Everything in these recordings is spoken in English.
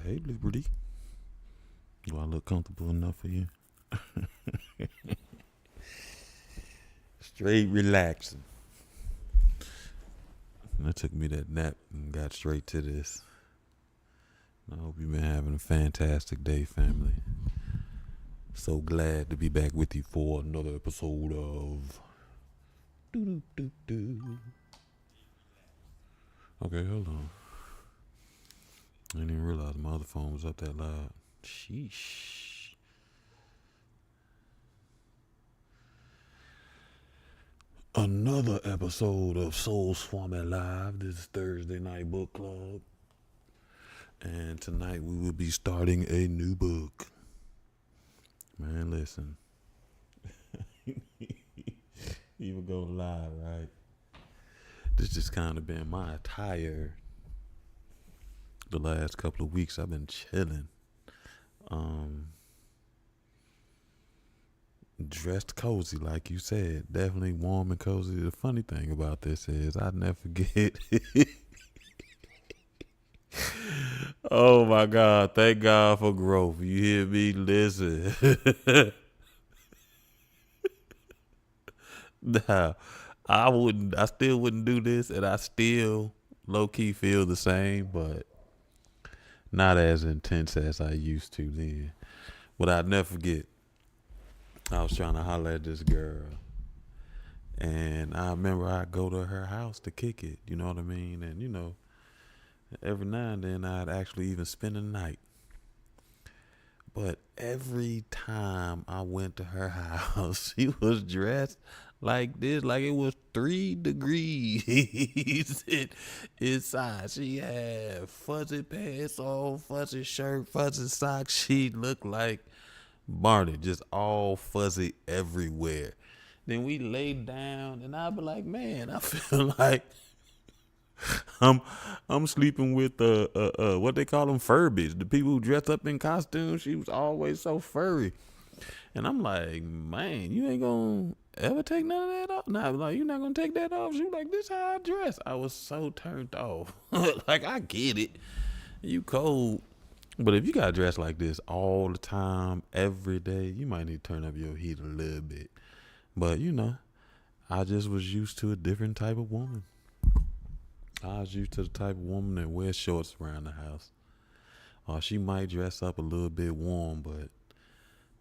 Hey, Liberty. Do I look comfortable enough for you? Straight relaxing. I took me that nap and got straight to this. I hope you've been having a fantastic day, family. So glad to be back with you for another episode of. Doo-doo-doo-doo. Okay, hold on. I didn't even realize my other phone was up that loud. Sheesh. Another episode of Soul Swami Live. This is Thursday Night Book Club. And tonight we will be starting a new book. Man, listen. Even go live, right? This just kind of been my attire. The last couple of weeks I've been chilling. Dressed cozy, like you said. Definitely warm and cozy. The funny thing about this is I never forget. Oh my God. Thank God for growth. You hear me? Listen. Now, I still wouldn't do this, and I still low key feel the same, but not as intense as I used to then. But I'd never forget, I was trying to holler at this girl, and I remember I'd go to her house to kick it, you know what I mean? And, every now and then I'd actually even spend the night. But every time I went to her house, she was dressed like this, like it was 3 degrees inside. She had fuzzy pants on, fuzzy shirt, fuzzy socks. She looked like Barney, just all fuzzy everywhere. Then we laid down, and I'd be like, man, I feel like I'm sleeping with what they call them, Furbies, the people who dress up in costumes. She was always so furry, and I'm like, man, you ain't gonna ever take none of that off. Nah, like, you're not gonna take that off. She was like, this how I dress. I was so turned off. Like, I get it, you cold, but if you gotta dress like this all the time, every day, you might need to turn up your heat a little bit. But I just was used to a different type of woman. I was used to the type of woman that wears shorts around the house. Or she might dress up a little bit warm, but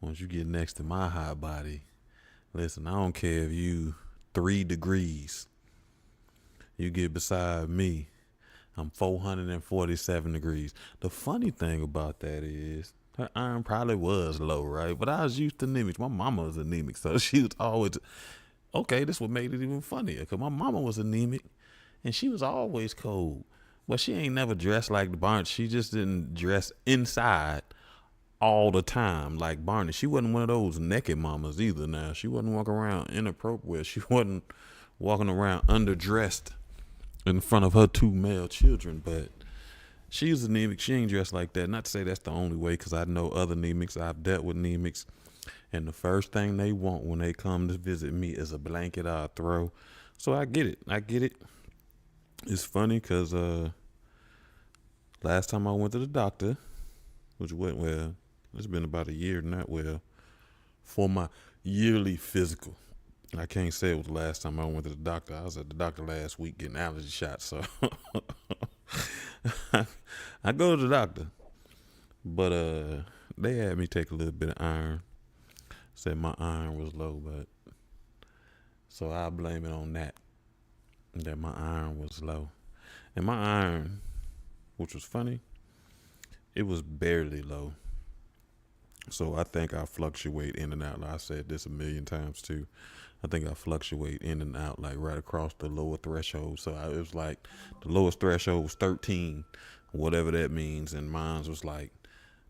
once you get next to my hot body, listen, I don't care if you 3 degrees. You get beside me, I'm 447 degrees. The funny thing about that is, her iron probably was low, right? But I was used to anemic. My mama was anemic, so she was always, okay, this what made it even funnier, because my mama was anemic. And she was always cold. But she ain't never dressed like the Barney. She just didn't dress inside all the time like Barney. She wasn't one of those naked mamas either now. She wasn't walking around inappropriate. She wasn't walking around underdressed in front of her 2 male children. But she's anemic. She ain't dressed like that. Not to say that's the only way, because I know other anemics. I've dealt with anemics. And the first thing they want when they come to visit me is a blanket I'll throw. So I get it. It's funny because last time I went to the doctor, which went well, it's been about a year not well, for my yearly physical. I can't say it was the last time I went to the doctor. I was at the doctor last week getting allergy shots, so I go to the doctor. But they had me take a little bit of iron. Said my iron was low, but so I blame it on that my iron was low. And my iron, which was funny, it was barely low. So I think I fluctuate in and out. Like I said this a million times too. I think I fluctuate in and out, like right across the lower threshold. So it was like the lowest threshold was 13, whatever that means, and mine was like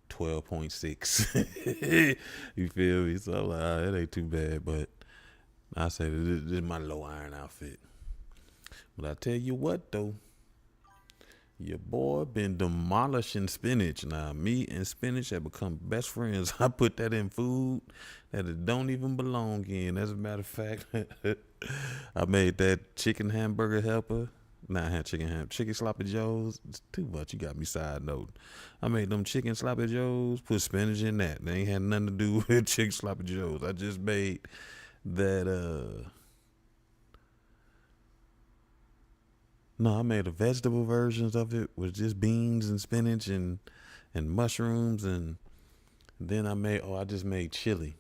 12.6. You feel me? So I'm like, it ain't too bad. But I said this is my low iron outfit. But I tell you what, though, your boy been demolishing spinach. Now, me and spinach have become best friends. I put that in food that it don't even belong in. As a matter of fact, I made that chicken hamburger helper Nah, I had chicken ham. Chicken sloppy joes. It's too much. You got me side note. I made them chicken sloppy joes. Put spinach in that. They ain't had nothing to do with chicken sloppy joes. I just made that. No, I made the vegetable versions of it with just beans and spinach and mushrooms, and then I just made chili.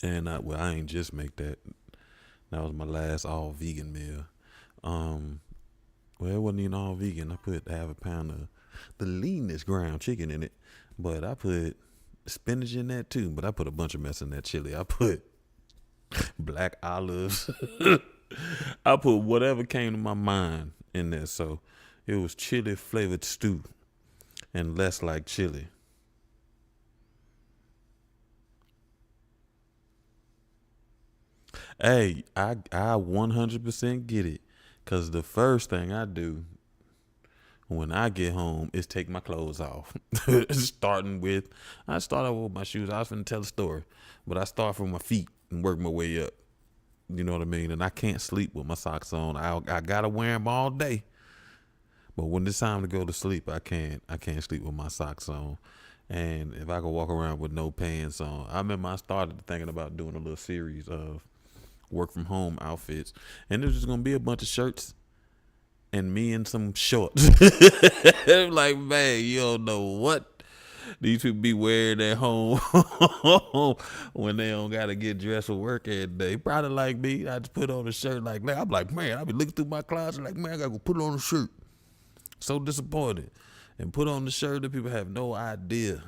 And I ain't just make that. That was my last all vegan meal. Um, well, it wasn't even all vegan. I put half a pound of the leanest ground chicken in it, but I put spinach in that too. But I put a bunch of mess in that chili. I put black olives. I put whatever came to my mind in there. So it was chili flavored stew and less like chili. Hey, I 100% get it. Cause the first thing I do when I get home is take my clothes off. Starting with, I start out with my shoes. I was finna tell a story, but I start from my feet and work my way up. You know what I mean? And I can't sleep with my socks on. I gotta wear them all day. But when it's time to go to sleep, I can't sleep with my socks on. And if I could walk around with no pants on, I remember I started thinking about doing a little series of work from home outfits, and there's just gonna be a bunch of shirts and me in some shorts. I'm like, man, you don't know what these people be wearing at home when they don't gotta get dressed for work every day. Probably like me, I just put on a shirt like that. I'm like, man, I be looking through my closet like, man, I gotta go put on a shirt. So disappointed. And put on the shirt that people have no idea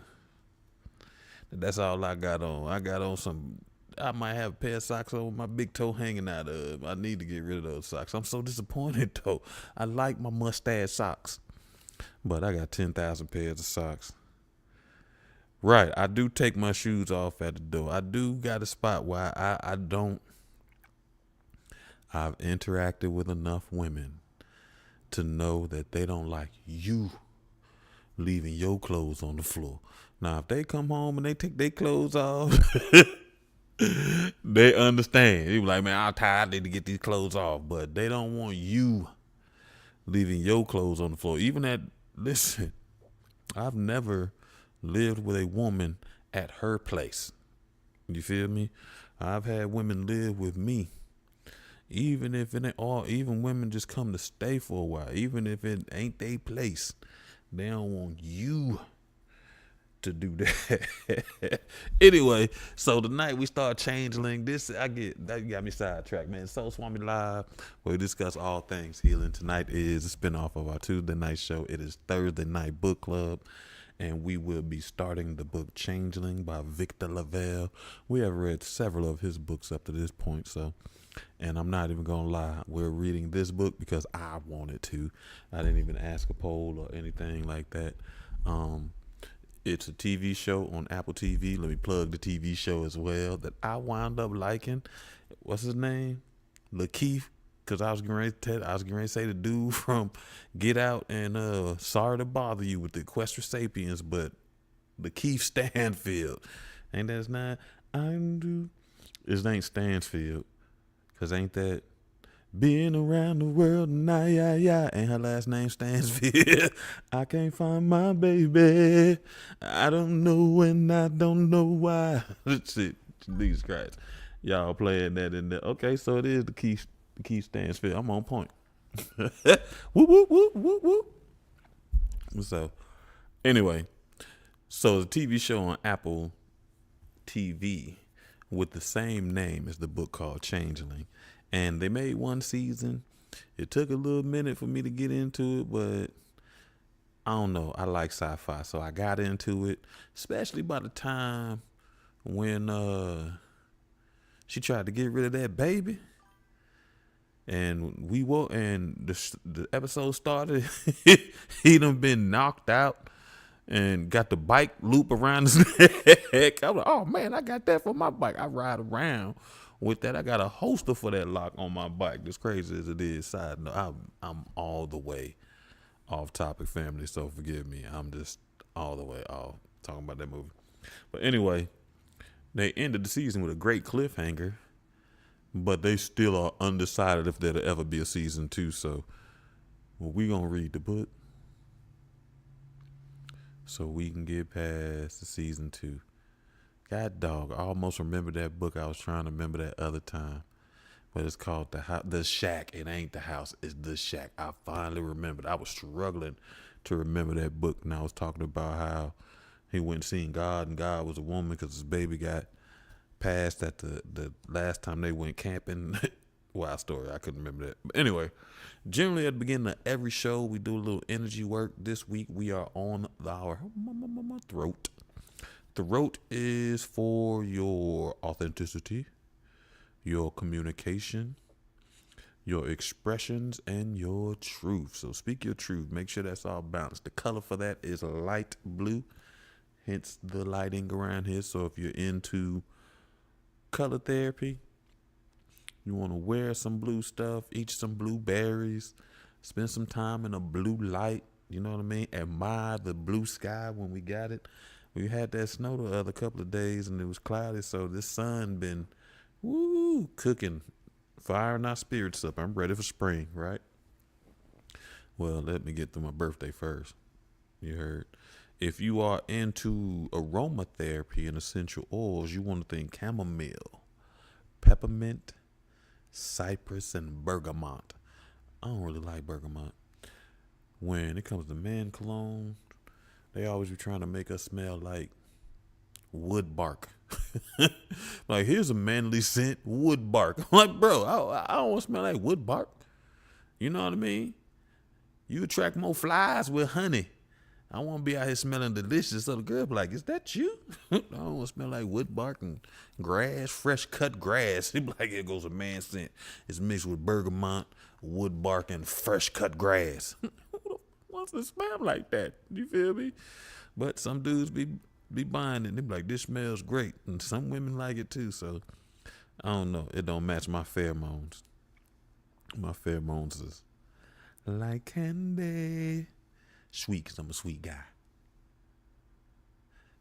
that that's all I got on. I got on some. I might have a pair of socks on with my big toe hanging out of. I need to get rid of those socks. I'm so disappointed though. I like my mustache socks, but I got 10,000 pairs of socks. Right, I do take my shoes off at the door. I do got a spot where I don't. I've interacted with enough women to know that they don't like you leaving your clothes on the floor. Now, if they come home and they take their clothes off, they understand. They be like, man, I'm tired. I need to get these clothes off. But they don't want you leaving your clothes on the floor. Even at, listen, I've never lived with a woman at her place. You feel me? I've had women live with me. Even if it ain't all, even women just come to stay for a while. Even if it ain't their place, they don't want you to do that. Anyway, so tonight we start Changeling. That got me sidetracked, man. Soul Swami Live, where we discuss all things healing. Tonight is a spinoff of our Tuesday night show. It is Thursday night book club, and we will be starting the book Changeling by Victor Lavelle. We have read several of his books up to this point, and I'm not even gonna lie, we're reading this book because I wanted to. I didn't even ask a poll or anything like that. It's a TV show on Apple TV. Let me plug the TV show as well that I wound up liking. What's his name? Lakeith. Because I was getting ready to say the dude from Get Out and Sorry to Bother You with the Equestria Sapiens, but Lakeith Stanfield. Ain't that his name? His name Stansfield. Because ain't that been around the world, nah, yeah, yeah. And her last name Stansfield. I can't find my baby. I don't know and I don't know why. Shit, Jesus Christ. Y'all playing that in there. Okay, so it is the Keith Stansfield. I'm on point. Whoop, whoop, whoop, whoop, whoop. So, anyway, so the TV show on Apple TV with the same name as the book called Changeling. And they made one season. It took a little minute for me to get into it, but I don't know. I like sci-fi, so I got into it, especially by the time when she tried to get rid of that baby. And we woke, and the episode started. He done been knocked out and got the bike loop around his neck. I'm like, oh man, I got that for my bike. I ride around with that. I got a holster for that lock on my bike. As crazy as it is, side note, I'm all the way off topic, family. So forgive me. I'm just all the way off talking about that movie. But anyway, they ended the season with a great cliffhanger but they still are undecided if there'll ever be a season 2. So, we gonna read the book so we can get past the season 2. God dog, I almost remember that book. I was trying to remember that other time, but it's called the Shack. It ain't the house. It's the Shack. I finally remembered. I was struggling to remember that book, and I was talking about how he went seeing God, and God was a woman because his baby got passed at the last time they went camping. Wild story. I couldn't remember that. But anyway, generally at the beginning of every show, we do a little energy work. This week we are on our throat. Throat is for your authenticity, your communication, your expressions, and your truth. So speak your truth. Make sure that's all balanced. The color for that is light blue, hence the lighting around here. So if you're into color therapy, you want to wear some blue stuff, eat some blueberries, spend some time in a blue light, you know what I mean? Admire the blue sky when we got it. We had that snow the other couple of days and it was cloudy, so this sun been cooking, firing our spirits up. I'm ready for spring, right? Well, let me get through my birthday first. You heard. If you are into aromatherapy and essential oils, you want to think chamomile, peppermint, cypress, and bergamot. I don't really like bergamot. When it comes to man cologne, they always be trying to make us smell like wood bark. Like, here's a manly scent, wood bark. I'm like, bro, I don't want to smell like wood bark. You know what I mean? You attract more flies with honey. I want to be out here smelling delicious. So the girl be like, is that you? I don't want to smell like wood bark and grass, fresh cut grass. He be like, here goes a man scent. It's mixed with bergamot, wood bark, and fresh cut grass. Who wants to smell like that? You feel me? But some dudes be buying it. They be like, this smells great. And some women like it too. So I don't know. It don't match my pheromones. My pheromones is like candy. Sweet, because I'm a sweet guy.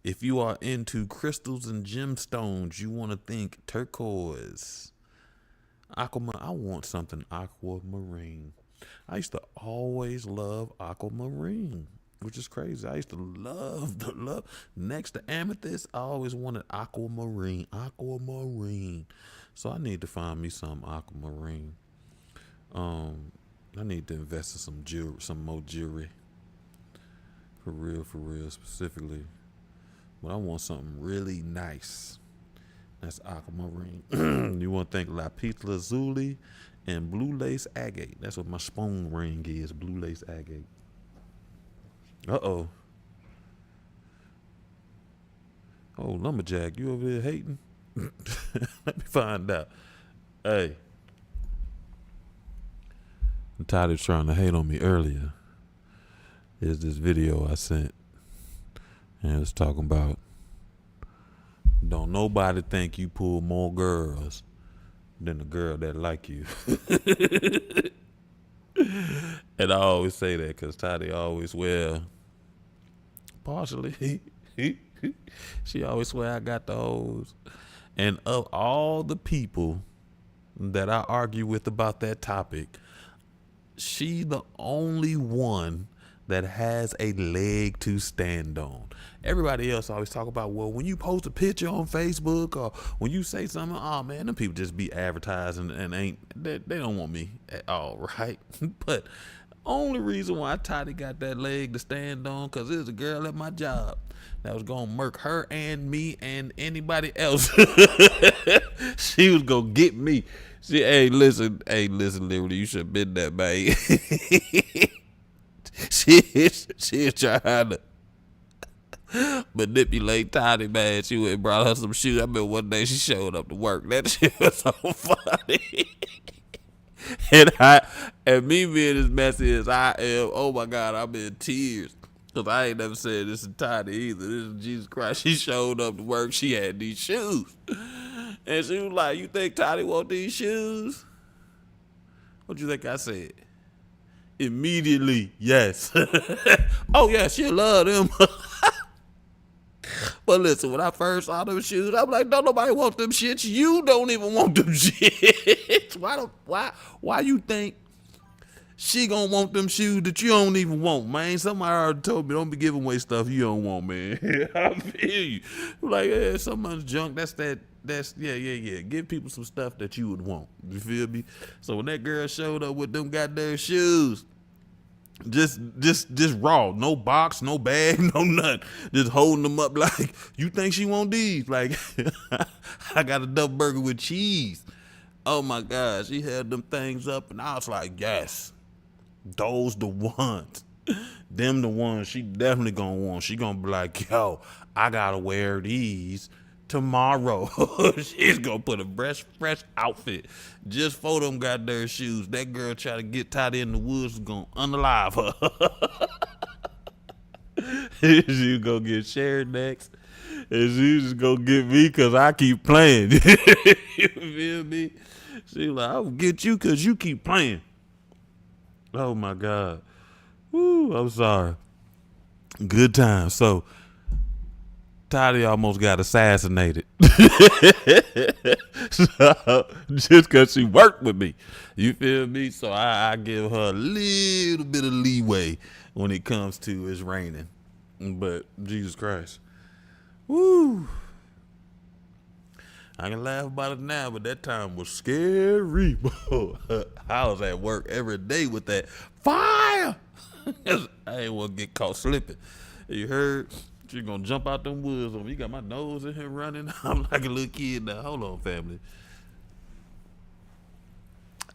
If you are into crystals and gemstones, you want to think turquoise, aquamarine. I want something aquamarine. I used to always love aquamarine, which is crazy. I used to love next to amethyst. I always wanted aquamarine. So I need to find me some aquamarine. I need to invest in some jewelry, some more jewelry. For real, specifically. But I want something really nice. That's aquamarine. You want to think lapis lazuli and blue lace agate. That's what my spoon ring is, blue lace agate. Uh-oh. Oh, lumberjack, you over there hating? Let me find out. Hey. Todd was trying to hate on me earlier. Is this video I sent, and it was talking about, don't nobody think you pull more girls than the girl that like you. And I always say that because Toddy always partially, she always swear I got the hoes. And of all the people that I argue with about that topic, she the only one that has a leg to stand on. Everybody else always talk about, well, when you post a picture on Facebook or when you say something, oh man, them people just be advertising and they don't want me at all, right? But only reason why Toddy got that leg to stand on, because there's a girl at my job that was gonna murk her and me and anybody else. She was gonna get me. Hey, listen, Liberty, you should have been that, man. She is trying to manipulate Toddy, man. She went and brought her some shoes. I remember one day she showed up to work. That shit was so funny. And me being as messy as I am, oh my God, I'm in tears. Because I ain't never said this to Toddy either. This is Jesus Christ. She showed up to work. She had these shoes. And she was like, you think Toddy want these shoes? What you think I said? Immediately, yes. Oh yeah, she'll love them. But listen, when I first saw them shoes, I'm like, don't nobody want them shits. You don't even want them shits. Why you think she gonna want them shoes that you don't even want, man? Somebody already told me don't be giving away stuff you don't want, man. I feel you. Like, yeah, so much junk. That's yeah. Give people some stuff that you would want. You feel me? So when that girl showed up with them goddamn shoes, just raw, no box, no bag, no nothing. Just holding them up like, you think she want these? Like, I got a double burger with cheese. Oh my God, she had them things up, and I was like, yes, those the ones. Them the ones she definitely gonna want. She gonna be like, yo, I gotta wear these tomorrow. She's gonna put a fresh outfit just for them goddamn shoes. That girl try to get tied in the woods is gonna unalive her. She gonna get shared next, and she just gonna get me cause I keep playing. You feel me? She like, I'll get you cause you keep playing. Oh my God. Woo, I'm sorry. Good time. So Toddy almost got assassinated. So, just because she worked with me. You feel me? So I give her a little bit of leeway when it comes to it's raining. But Jesus Christ. Woo. I can laugh about it now, but that time was scary. I was at work every day with that fire. I ain't want to get caught slipping. You heard? She gonna jump out them woods on me. You got my nose in here running. I'm like a little kid now. Hold on, family.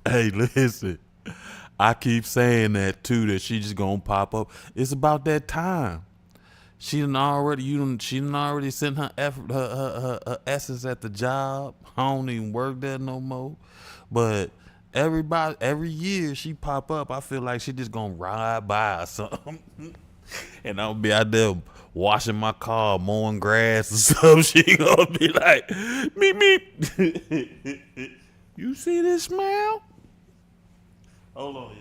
Hey, listen. I keep saying that too, that she just gonna pop up. It's about that time. She done already sent her effort, her essence at the job. I don't even work there no more. But every year she pop up, I feel like she just gonna ride by or something. And I'll be out there washing my car, mowing grass or something. She gonna be like, meep meep. You see this smile? Hold on, y'all.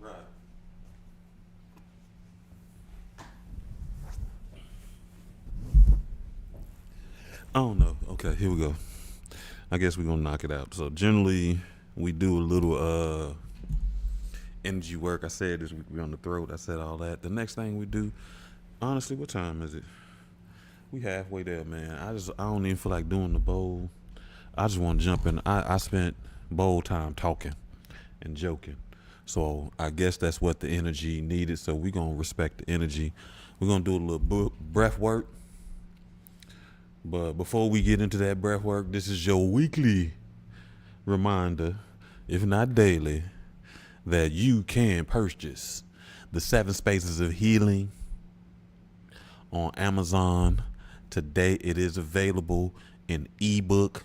Right. I don't know. Okay, here we go. I guess we're gonna knock it out. So generally we do a little energy work. I said this week we on the throat. I said all that. The next thing we do, honestly, what time is it? We halfway there, man. I don't even feel like doing the bowl. I just want to jump in. I spent bowl time talking and joking. So I guess that's what the energy needed. So we're gonna respect the energy. We're gonna do a little breath work. But before we get into that breath work, this is your weekly reminder, if not daily, that you can purchase the 7 Spaces of Healing on Amazon. Today it is available in ebook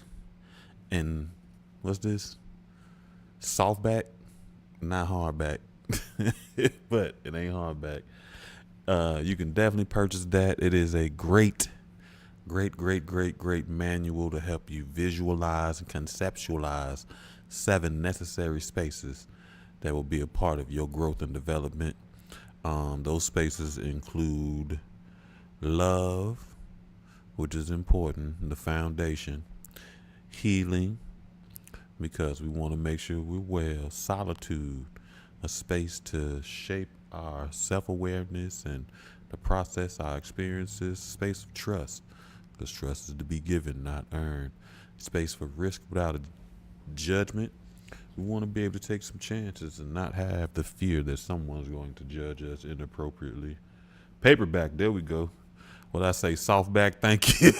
and what's this? Softback? Not hardback. But it ain't hardback. You can definitely purchase that. It is a great manual to help you visualize and conceptualize 7 necessary spaces that will be a part of your growth and development. Those spaces include love, which is important, the foundation, healing, because we want to make sure we're well, solitude, a space to shape our self-awareness and to process our experiences, space of trust, because trust is to be given, not earned, space for risk without a judgment. We want to be able to take some chances and not have the fear that someone's going to judge us inappropriately. Paperback, there we go. What I say, softback, thank you.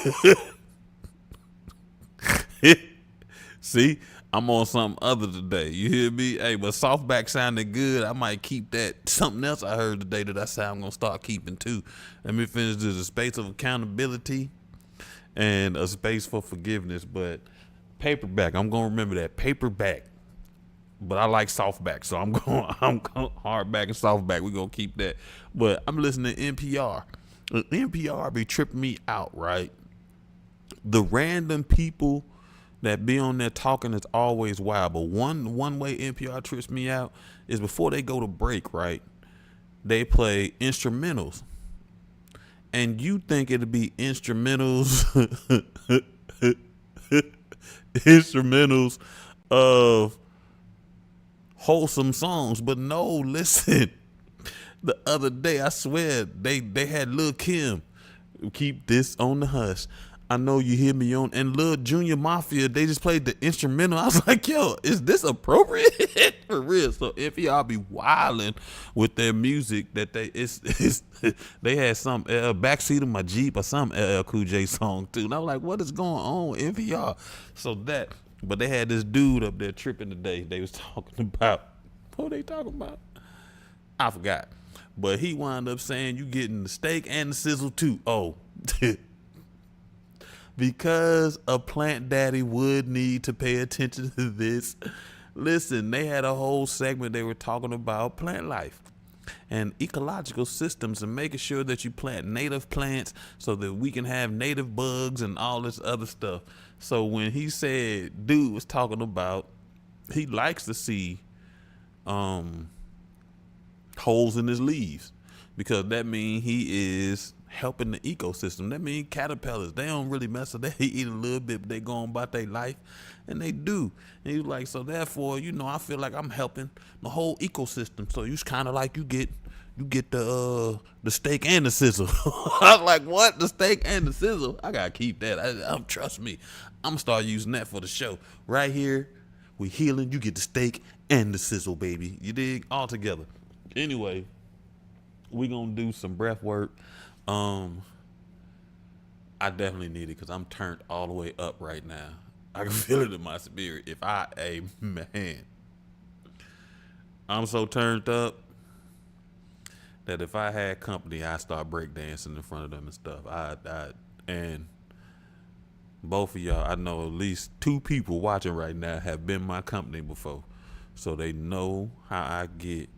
See, I'm on something other today. You hear me? Hey, but softback sounded good. I might keep that. Something else I heard today that I said I'm gonna start keeping too. Let me finish this: a space of accountability and a space for forgiveness. But paperback, I'm gonna remember that paperback. But I like softback, so I'm going hardback and softback. We're gonna keep that. But I'm listening to NPR. NPR be tripping me out, right? The random people that be on there talking is always wild. But one way NPR trips me out is before they go to break, right? They play instrumentals. And you think it'd be instrumentals instrumentals of wholesome songs. But no, listen. The other day, I swear, they had Lil Kim. Keep this on the hush. I know you hear me on, and Lil Junior Mafia, they just played the instrumental. I was like, yo, is this appropriate? For real. So if y'all be wilding with their music, that it's they had some backseat of my Jeep or some LL Cool J song too. And I was like, what is going on with NPR? So that, but they had this dude up there tripping today. They was talking about, what were they talking about? I forgot. But he wound up saying you getting the steak and the sizzle too. Oh, because a plant daddy would need to pay attention to this. Listen, they had a whole segment they were talking about plant life and ecological systems and making sure that you plant native plants so that we can have native bugs and all this other stuff. So when he said, dude was talking about, he likes to see holes in his leaves because that means he is helping the ecosystem. That means caterpillars, they don't really mess with that. They eat a little bit, but they go on about their life, and they do. And he was like, so therefore, I feel like I'm helping the whole ecosystem. So you kind of like you get the steak and the sizzle. I was like, what? The steak and the sizzle? I gotta keep that. Trust me, I'm gonna start using that for the show. Right here, we healing. You get the steak and the sizzle, baby. You dig? All together. Anyway, we gonna do some breath work. I definitely need it because I'm turned all the way up right now. I can feel it in my spirit. Man, I'm so turned up that if I had company, I'd start breakdancing in front of them and stuff. And both of y'all, I know at least 2 people watching right now have been my company before. So they know how I get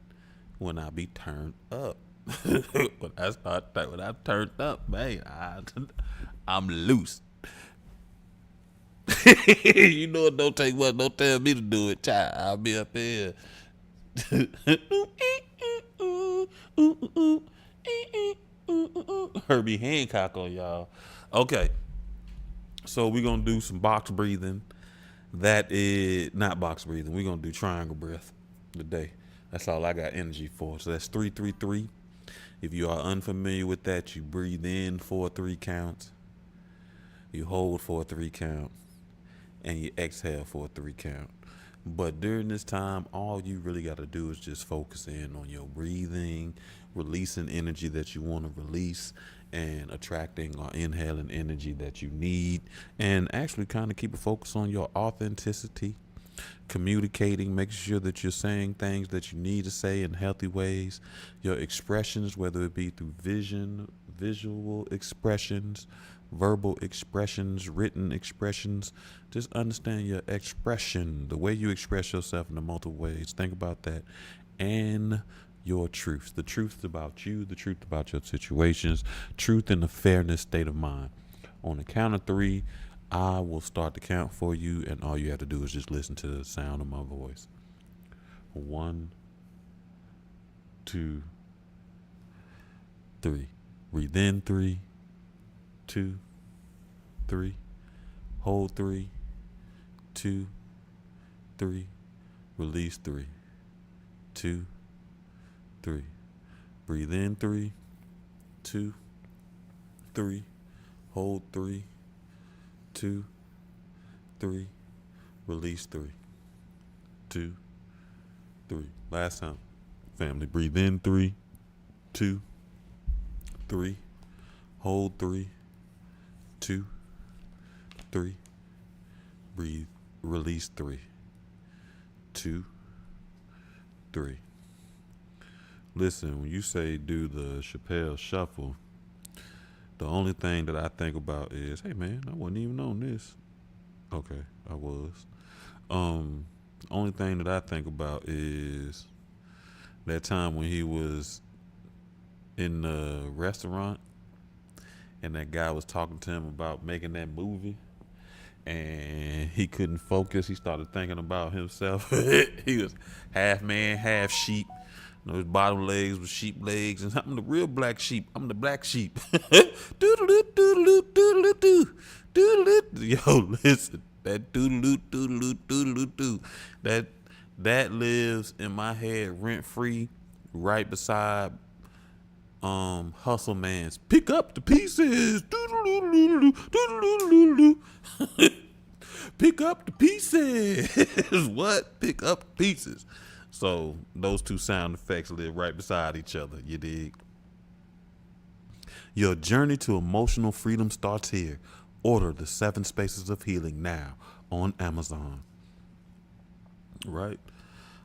when I be turned up. when I turned up, man, I'm loose. You know it don't take much. Don't tell me to do it, child. I'll be up here. Herbie Hancock on y'all. Okay, so we're gonna do some box breathing. That is not box breathing. We're gonna do triangle breath today. That's all I got energy for. So that's 3-3-3. If you are unfamiliar with that, you breathe in for 3 counts, you hold for a 3 count, and you exhale for a 3 count. But during this time, all you really got to do is just focus in on your breathing, releasing energy that you want to release, and attracting or inhaling energy that you need, and actually kind of keep a focus on your authenticity, communicating, making sure that you're saying things that you need to say in healthy ways, your expressions, whether it be through visual expressions, verbal expressions, written expressions. Just understand your expression, the way you express yourself in the multiple ways. Think about that. And your truth. The truth about you, the truth about your situations, truth in a fairness state of mind. On the count of 3, I will start the count for you, and all you have to do is just listen to the sound of my voice. 1, 2, 3. Breathe in 3, 2, 3. Hold 3, 2, 3. Release 3, 2, 3. Breathe in 3, 2, 3. Hold 3, 2, 3. Release 3, 2, 3. Last time, family. Breathe in 3, 2, 3. Hold 3, 2, 3. breathe, release 3, 2, 3. Listen, when you say do the Chappelle Shuffle, the only thing that I think about is, hey man, I wasn't even on this. Okay, I was. Only thing that I think about is that time when he was in the restaurant and that guy was talking to him about making that movie and he couldn't focus. He started thinking about himself. He was half man, half sheep. You know, his bottom legs was sheep legs, and I'm the real black sheep. I'm the black sheep. Doodle-doo, doodle-doo, doodle-doo, doodle-doo. Yo, listen, that doodle-doo, doodle-doo, doodle-doo, that lives in my head rent free, right beside Hustle Man's "Pick Up the Pieces." Doodle-doo, doodle-doo, doodle-doo. Pick up the pieces. What? Pick up pieces. So those two sound effects live right beside each other. You dig? Your journey to emotional freedom starts here. Order the 7 Spaces of Healing now on Amazon. Right?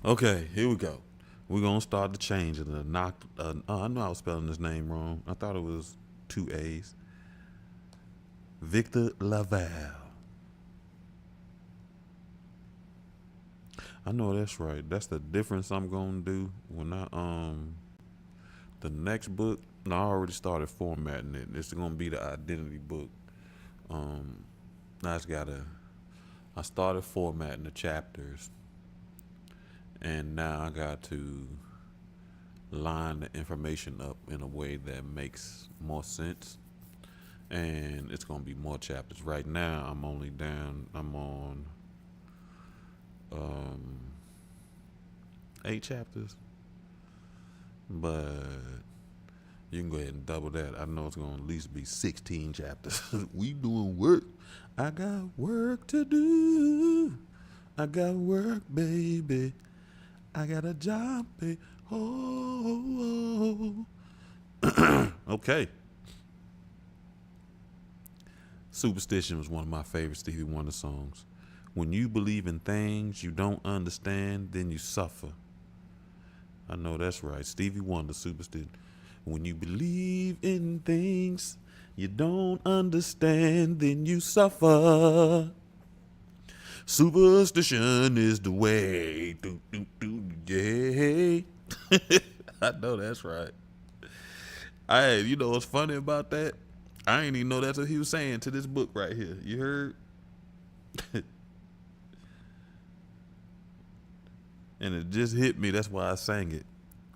Okay, here we go. We're going to start the change. I know I was spelling his name wrong. I thought it was 2 A's. Victor Lavelle. I know that's right. That's the difference I'm gonna do when the next book. No, I already started formatting it. It's gonna be the identity book. Now I started formatting the chapters, and now I got to line the information up in a way that makes more sense. And it's gonna be more chapters. Right now, I'm on 8 chapters, but you can go ahead and double that. I know it's gonna at least be 16 chapters. We doing work. I got work to do. I got work, baby. I got a job, baby. Oh. Okay. Superstition was one of my favorite Stevie Wonder songs. When you believe in things you don't understand, then you suffer. I know that's right. Stevie Wonder, Superstition. When you believe in things you don't understand, then you suffer. Superstition is the way. Do, do, do, yeah. I know that's right. You know what's funny about that? I ain't even know that's what he was saying to this book right here. You heard? And it just hit me. That's why I sang it.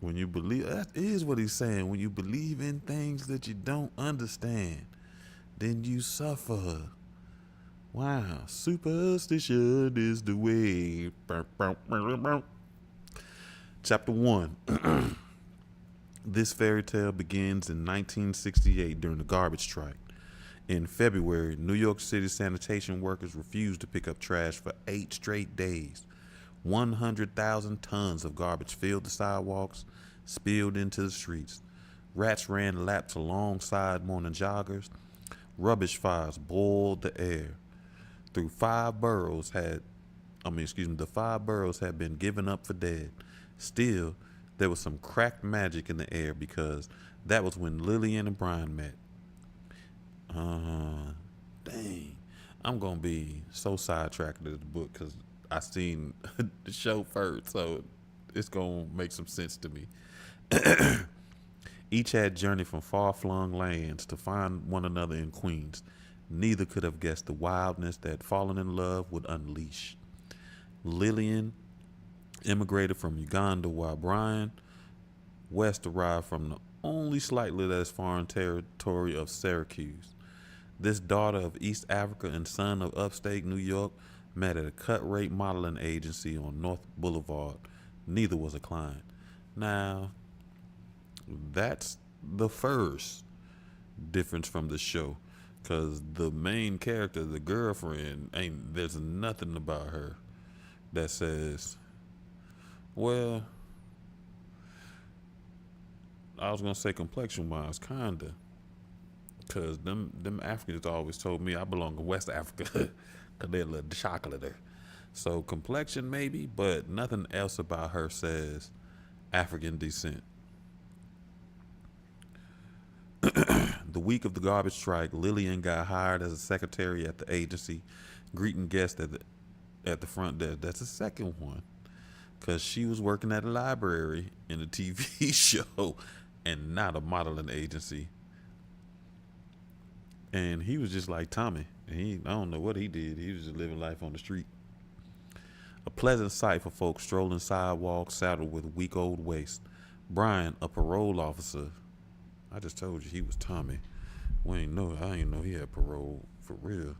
When you believe, that is what he's saying. When you believe in things that you don't understand, then you suffer. Wow. Superstition is the way. Chapter 1. This fairy tale begins in 1968 during the garbage strike. In February, New York City sanitation workers refused to pick up trash for 8 straight days. 100,000 tons of garbage filled the sidewalks, spilled into the streets. Rats ran laps alongside morning joggers. Rubbish fires boiled the air. The 5 boroughs had been given up for dead. Still, there was some cracked magic in the air because that was when Lillian and Brian met. Dang. I'm going to be so sidetracked to the book because I seen the show first, so it's going to make some sense to me. Each had journeyed from far-flung lands to find one another in Queens. Neither could have guessed the wildness that falling in love would unleash. Lillian immigrated from Uganda, while Brian West arrived from the only slightly less foreign territory of Syracuse. This daughter of East Africa and son of upstate New York met at a cut-rate modeling agency on North Boulevard. Neither was a client. Now, that's the first difference from the show, because the main character, the girlfriend, there's nothing about her that says, well, I was going to say complexion-wise, kinda. Cause them Africans always told me I belong in West Africa, cause they're a little chocolater. So complexion maybe, but nothing else about her says African descent. The week of the garbage strike, Lillian got hired as a secretary at the agency, greeting guests at the front desk. That's the second one, cause she was working at a library in a TV show, and not a modeling agency. And he was just like Tommy. And I don't know what he did. He was just living life on the street. A pleasant sight for folks strolling sidewalks saddled with week old waste. Brian, a parole officer. I just told you he was Tommy. I ain't know he had parole for real.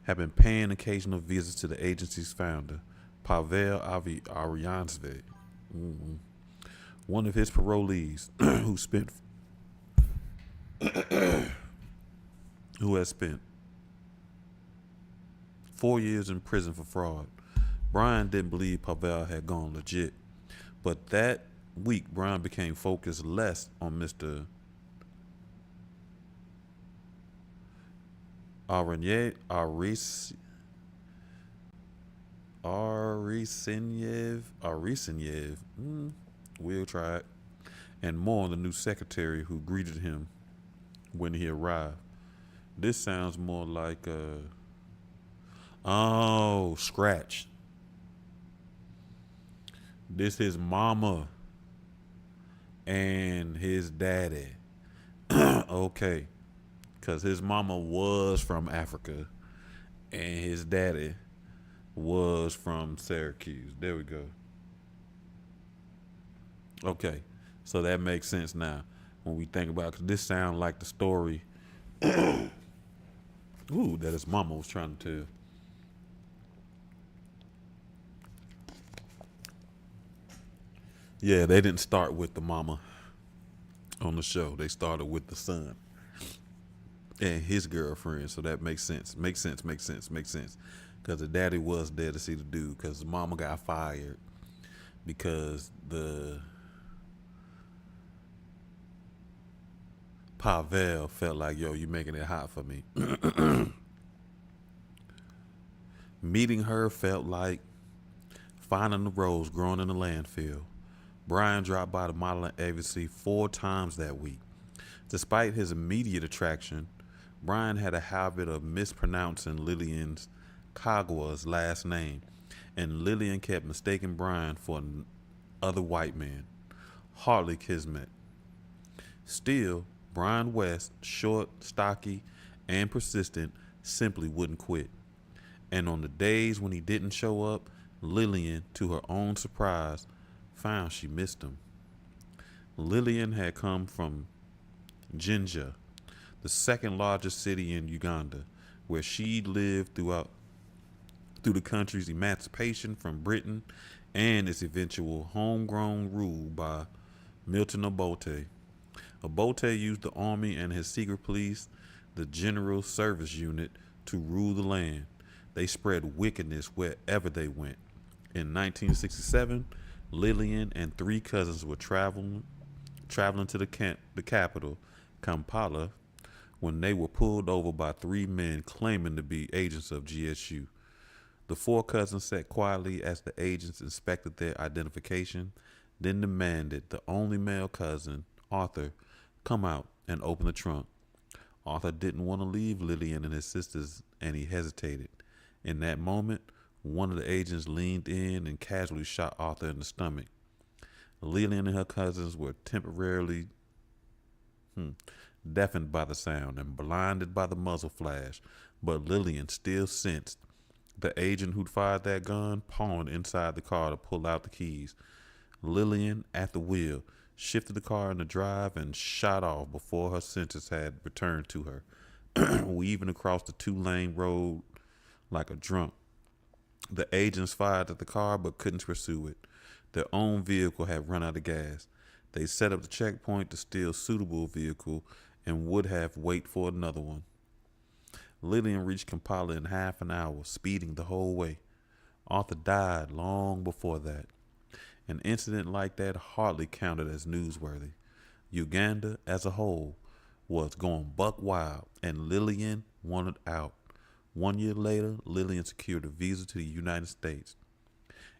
Had been paying occasional visits to the agency's founder, Pavel Aryansve, one of his parolees, who has spent 4 years in prison for fraud. Brian didn't believe Pavel had gone legit, but that week Brian became focused less on Mr. Arisenyev, we'll try it, and more on the new secretary who greeted him when he arrived. This sounds more like Scratch. This his mama and his daddy. Okay. Because his mama was from Africa and his daddy was from Syracuse. There we go. Okay. So that makes sense now when we think about it. 'Cause this sounds like the story that his mama was trying to tell. Yeah, they didn't start with the mama on the show. They started with the son and his girlfriend. So that makes sense. Makes sense. Makes sense. Makes sense. Because the daddy was there to see the dude. Because the mama got fired because the Pavel felt like, yo, you making it hot for me. Meeting her felt like finding the rose growing in the landfill. Brian dropped by the modeling agency 4 times that week. Despite his immediate attraction, Brian had a habit of mispronouncing Lillian's Kagwa's last name, and Lillian kept mistaking Brian for another white man. Hardly kismet. Still, Brian West, short, stocky, and persistent, simply wouldn't quit. And on the days when he didn't show up, Lillian, to her own surprise, found she missed him. Lillian had come from Jinja, the second largest city in Uganda, where she'd lived through the country's emancipation from Britain and its eventual homegrown rule by Milton Obote. Obote used the army and his secret police, the General Service Unit, to rule the land. They spread wickedness wherever they went. In 1967, Lillian and 3 cousins were traveling to the capital, Kampala, when they were pulled over by 3 men claiming to be agents of GSU. The 4 cousins sat quietly as the agents inspected their identification, then demanded the only male cousin, Arthur, come out and open the trunk. Arthur didn't want to leave Lillian and his sisters, and he hesitated. In that moment, one of the agents leaned in and casually shot Arthur in the stomach. Lillian and her cousins were temporarily deafened by the sound and blinded by the muzzle flash, but Lillian still sensed the agent who'd fired that gun pawned inside the car to pull out the keys. Lillian, at the wheel, shifted the car in the drive and shot off before her senses had returned to her, weaving across the 2-lane road like a drunk. The agents fired at the car but couldn't pursue it. Their own vehicle had run out of gas. They set up the checkpoint to steal a suitable vehicle and would have wait for another one. Lillian reached Kampala in half an hour, speeding the whole way. Arthur died long before that. An incident like that hardly counted as newsworthy. Uganda as a whole was going buck wild, and Lillian wanted out. 1 year later, Lillian secured a visa to the United States.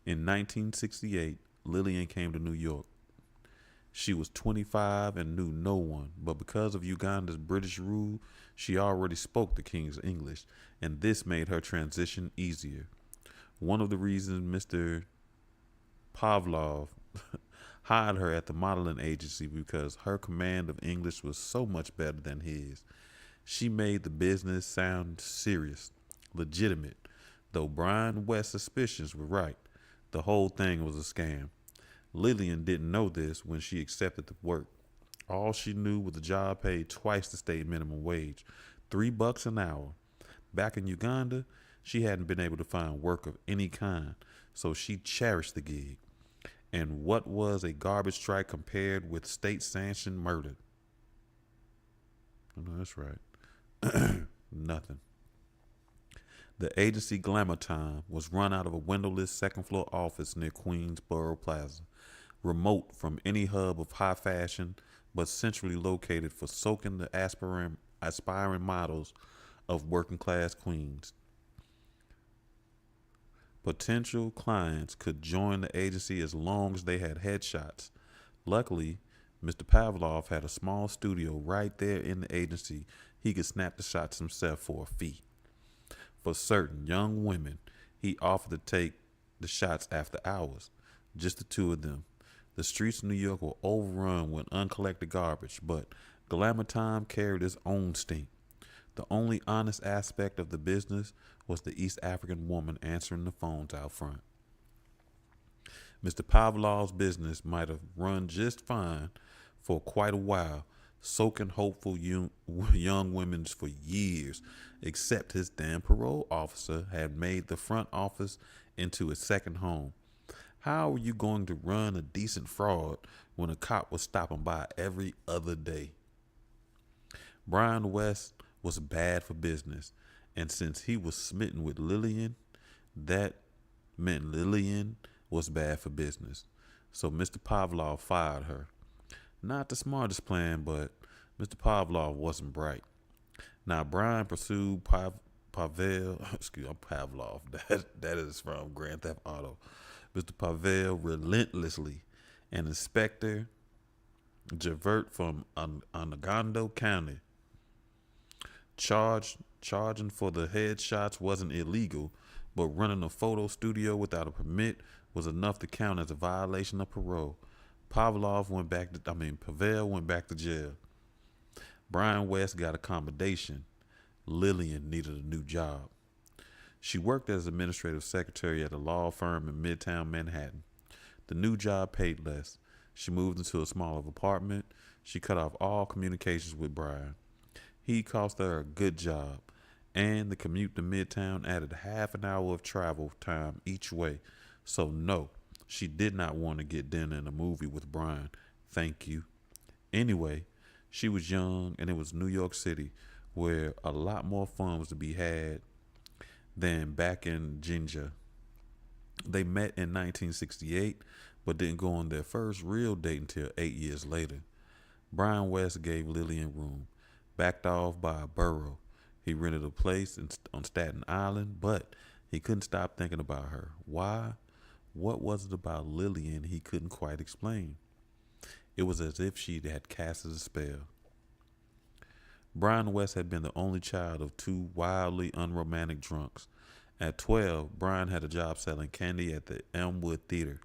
In 1968, Lillian came to New York. She was 25 and knew no one, but because of Uganda's British rule, she already spoke the King's English, and this made her transition easier. One of the reasons Mr. Pavlov hired her at the modeling agency because her command of English was so much better than his. She made the business sound serious, legitimate, though Brian West's suspicions were right. The whole thing was a scam. Lillian didn't know this when she accepted the work. All she knew was the job paid twice the state minimum wage, $3 an hour. Back in Uganda, she hadn't been able to find work of any kind, so she cherished the gig. And what was a garbage strike compared with state-sanctioned murder? Oh, no, that's right. Nothing. The agency Glamour Time was run out of a windowless second-floor office near Queensboro Plaza, remote from any hub of high fashion, but centrally located for soaking the aspiring models of working-class Queens. Potential clients could join the agency as long as they had headshots. Luckily, Mr. Pavlov had a small studio right there in the agency. He could snap the shots himself for a fee. For certain young women, he offered to take the shots after hours, just the two of them. The streets of New York were overrun with uncollected garbage, but Glamour Time carried its own stink. The only honest aspect of the business was the East African woman answering the phones out front. Mr. Pavlov's business might have run just fine for quite a while, soaking hopeful young women for years, except his damn parole officer had made the front office into a second home. How are you going to run a decent fraud when a cop was stopping by every other day? Brian West was bad for business, and since he was smitten with Lillian, that meant Lillian was bad for business. So Mr. Pavlov fired her. Not the smartest plan, but Mr. Pavlov wasn't bright. Now Brian pursued Pavel, Pavlov. That is from Grand Theft Auto. Mr. Pavel relentlessly, and Inspector Javert from Onondaga County. Charging for the headshots wasn't illegal, but running a photo studio without a permit was enough to count as a violation of parole. Pavel went back to jail. Brian West got accommodation. Lillian needed a new job. She worked as administrative secretary at a law firm in Midtown Manhattan. The new job paid less. She moved into a smaller apartment. She cut off all communications with Brian. He cost her a good job, and the commute to Midtown added half an hour of travel time each way. So no, she did not want to get dinner and a movie with Brian. Thank you. Anyway, she was young, and it was New York City, where a lot more fun was to be had than back in Jinja. They met in 1968, but didn't go on their first real date until 8 years later. Brian West gave Lillian room, backed off by a borough. He rented a place on Staten Island, but he couldn't stop thinking about her. Why? What was it about Lillian he couldn't quite explain? It was as if she had cast a spell. Brian West had been the only child of two wildly unromantic drunks. At 12, Brian had a job selling candy at the Elmwood Theater.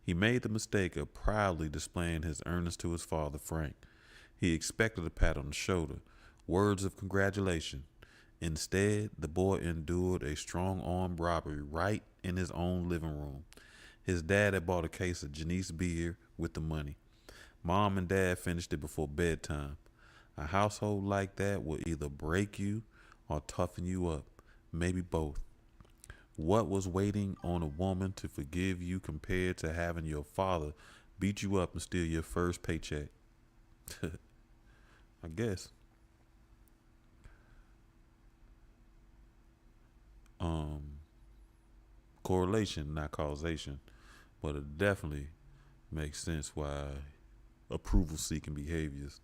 He made the mistake of proudly displaying his earnings to his father, Frank. He expected a pat on the shoulder, words of congratulation. Instead, the boy endured a strong-arm robbery right in his own living room. His dad had bought a case of Janice beer with the money. Mom and Dad finished it before bedtime. A household like that will either break you or toughen you up, maybe both. What was waiting on a woman to forgive you compared to having your father beat you up and steal your first paycheck? I guess. Correlation, not causation, but it definitely makes sense why approval-seeking behaviors.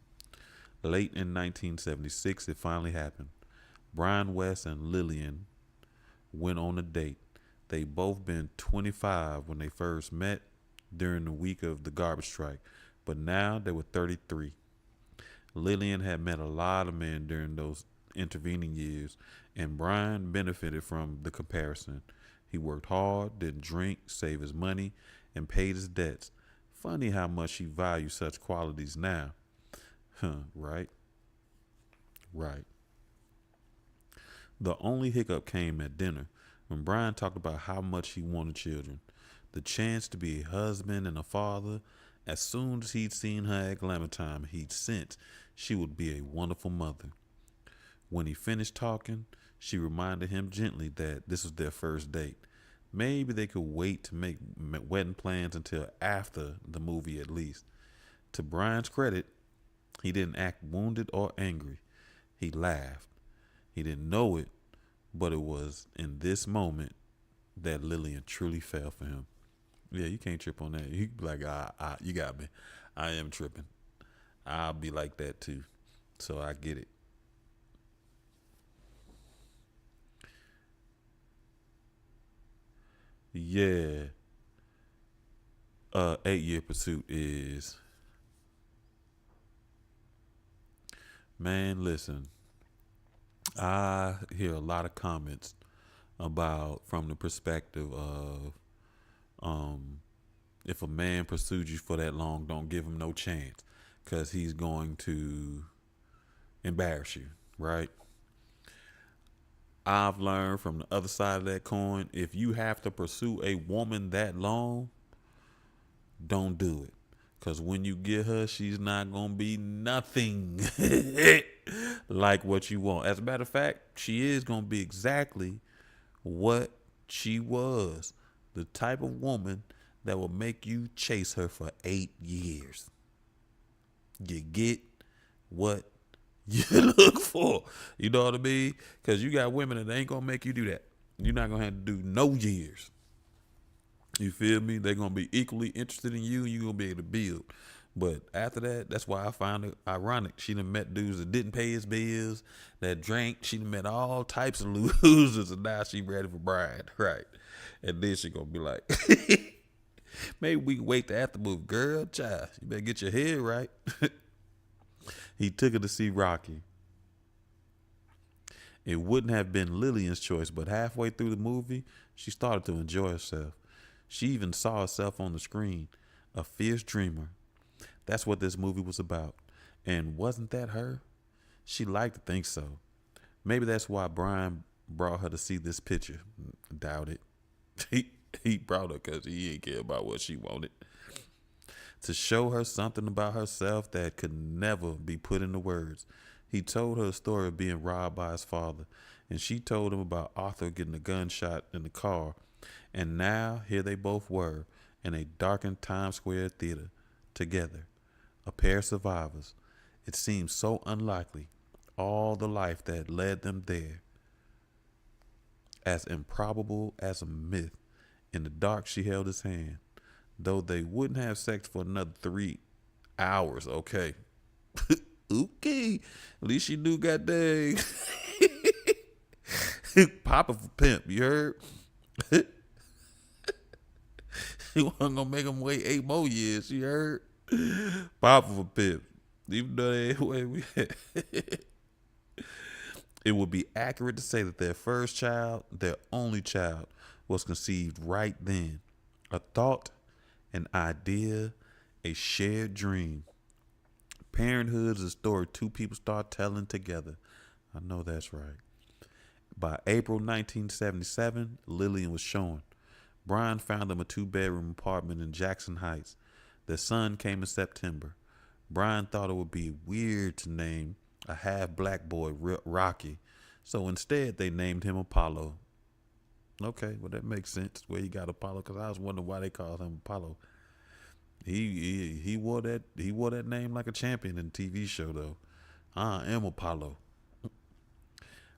Late in 1976, it finally happened. Brian West and Lillian went on a date. They both been 25 when they first met during the week of the garbage strike, but now they were 33. Lillian had met a lot of men during those intervening years, and Brian benefited from the comparison. He worked hard, didn't drink, saved his money, and paid his debts. Funny how much he values such qualities now. Right? Right. The only hiccup came at dinner when Brian talked about how much he wanted children. The chance to be a husband and a father. As soon as he'd seen her at glamour time, he'd sensed she would be a wonderful mother. When he finished talking, she reminded him gently that this was their first date. Maybe they could wait to make wedding plans until after the movie at least. To Brian's credit, he didn't act wounded or angry. He laughed. He didn't know it, but it was in this moment that Lillian truly fell for him. Yeah, you can't trip on that. You be like, you got me. I am tripping. I'll be like that too. So I get it. Yeah. 8-Year Pursuit is, man, listen. I hear a lot of comments about from the perspective of um if a man pursued you for that long, don't give him no chance because he's going to embarrass you, right? I've learned from the other side of that coin, if you have to pursue a woman that long, don't do it. Because when you get her, she's not going to be nothing like what you want. As a matter of fact, she is going to be exactly what she was. The type of woman that will make you chase her for 8 years. You get what you look for. You know what I mean? Because you got women that ain't going to make you do that. You're not going to have to do no years. You feel me? They're going to be equally interested in you and you're going to be able to build. But after that, that's why I find it ironic. She done met dudes that didn't pay his bills, that drank. She done met all types of losers, and now she ready for Brian, right? And then she going to be like, maybe we can wait to after move. Girl, child, you better get your head right. He took her to see Rocky. It wouldn't have been Lillian's choice, but halfway through the movie, she started to enjoy herself. She even saw herself on the screen, a fierce dreamer. That's what this movie was about. And wasn't that her? She liked to think so. Maybe that's why Brian brought her to see this picture. Doubt it. He brought her because he didn't care about what she wanted. To show her something about herself that could never be put into words. He told her a story of being robbed by his father, and she told him about Arthur getting a gunshot in the car. And now here they both were in a darkened Times Square theater together, a pair of survivors. It seemed so unlikely, all the life that led them there, as improbable as a myth. In the dark, she held his hand, though they wouldn't have sex for another 3 hours. Okay. Okay. At least she knew, goddamn. Papa for pimp, you heard? He wasn't gonna make him wait 8 more years, you heard? Papa for pimp. Even though they we it would be accurate to say that their first child, their only child, was conceived right then. A thought, an idea, a shared dream. Parenthood is a story two people start telling together. I know that's right. By April 1977, Lillian was showing. Brian found them a 2-bedroom apartment in Jackson Heights. Their son came in September. Brian thought it would be weird to name a half-black boy Rocky, so instead they named him Apollo. Okay, well that makes sense where he got Apollo, because I was wondering why they called him Apollo. He wore that name like a champion in the TV show though. I am Apollo.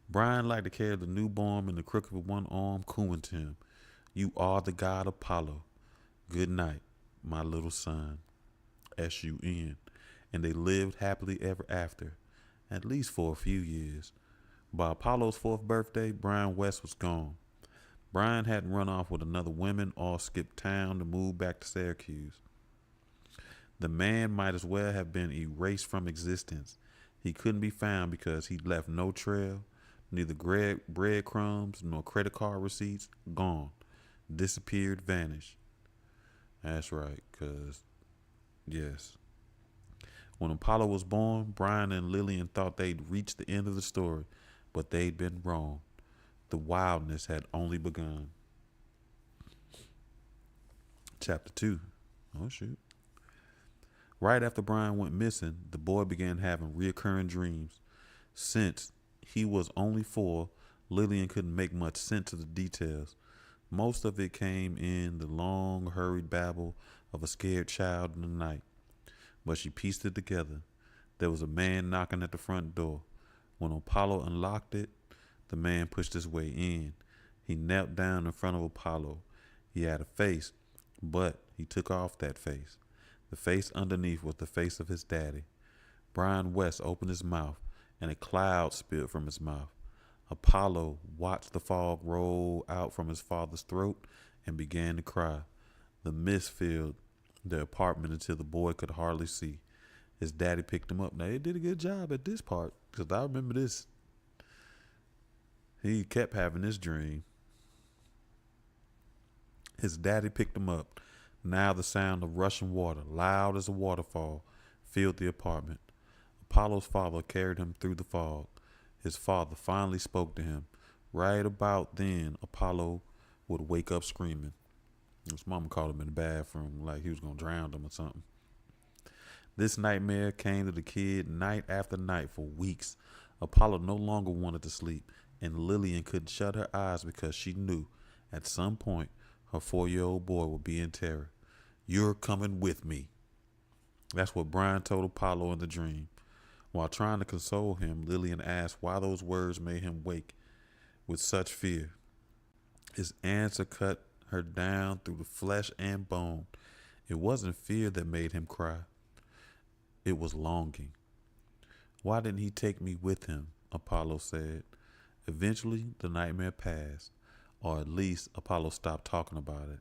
Brian liked to carry the newborn in the crook of one arm, cooing to him, "You are the god Apollo. Good night, my little son." S-U-N, and they lived happily ever after, at least for a few years. By Apollo's fourth birthday, Brian West was gone. Brian hadn't run off with another woman or skipped town to move back to Syracuse. The man might as well have been erased from existence. He couldn't be found because he'd left no trail, neither breadcrumbs nor credit card receipts. Gone. Disappeared, vanished. That's right, because, yes. When Apollo was born, Brian and Lillian thought they'd reached the end of the story, but they'd been wrong. The wildness had only begun. Chapter 2. Oh, shoot. Right after Brian went missing, the boy began having reoccurring dreams. Since he was only 4, Lillian couldn't make much sense of the details. Most of it came in the long, hurried babble of a scared child in the night. But she pieced it together. There was a man knocking at the front door. When Apollo unlocked it, the man pushed his way in. He knelt down in front of Apollo. He had a face, but he took off that face. The face underneath was the face of his daddy. Brian West opened his mouth, and a cloud spilled from his mouth. Apollo watched the fog roll out from his father's throat and began to cry. The mist filled the apartment until the boy could hardly see. His daddy picked him up. Now, they did a good job at this part, because I remember this. He kept having this dream. His daddy picked him up. Now the sound of rushing water, loud as a waterfall, filled the apartment. Apollo's father carried him through the fog. His father finally spoke to him. Right about then, Apollo would wake up screaming. His mama called him in the bathroom like he was going to drown him or something. This nightmare came to the kid night after night for weeks. Apollo no longer wanted to sleep, and Lillian couldn't shut her eyes because she knew at some point her 4-year-old boy would be in terror. "You're coming with me." That's what Brian told Apollo in the dream. While trying to console him, Lillian asked why those words made him wake with such fear. His answer cut her down through the flesh and bone. It wasn't fear that made him cry. It was longing. "Why didn't he take me with him?" Apollo said. Eventually, the nightmare passed, or at least Apollo stopped talking about it.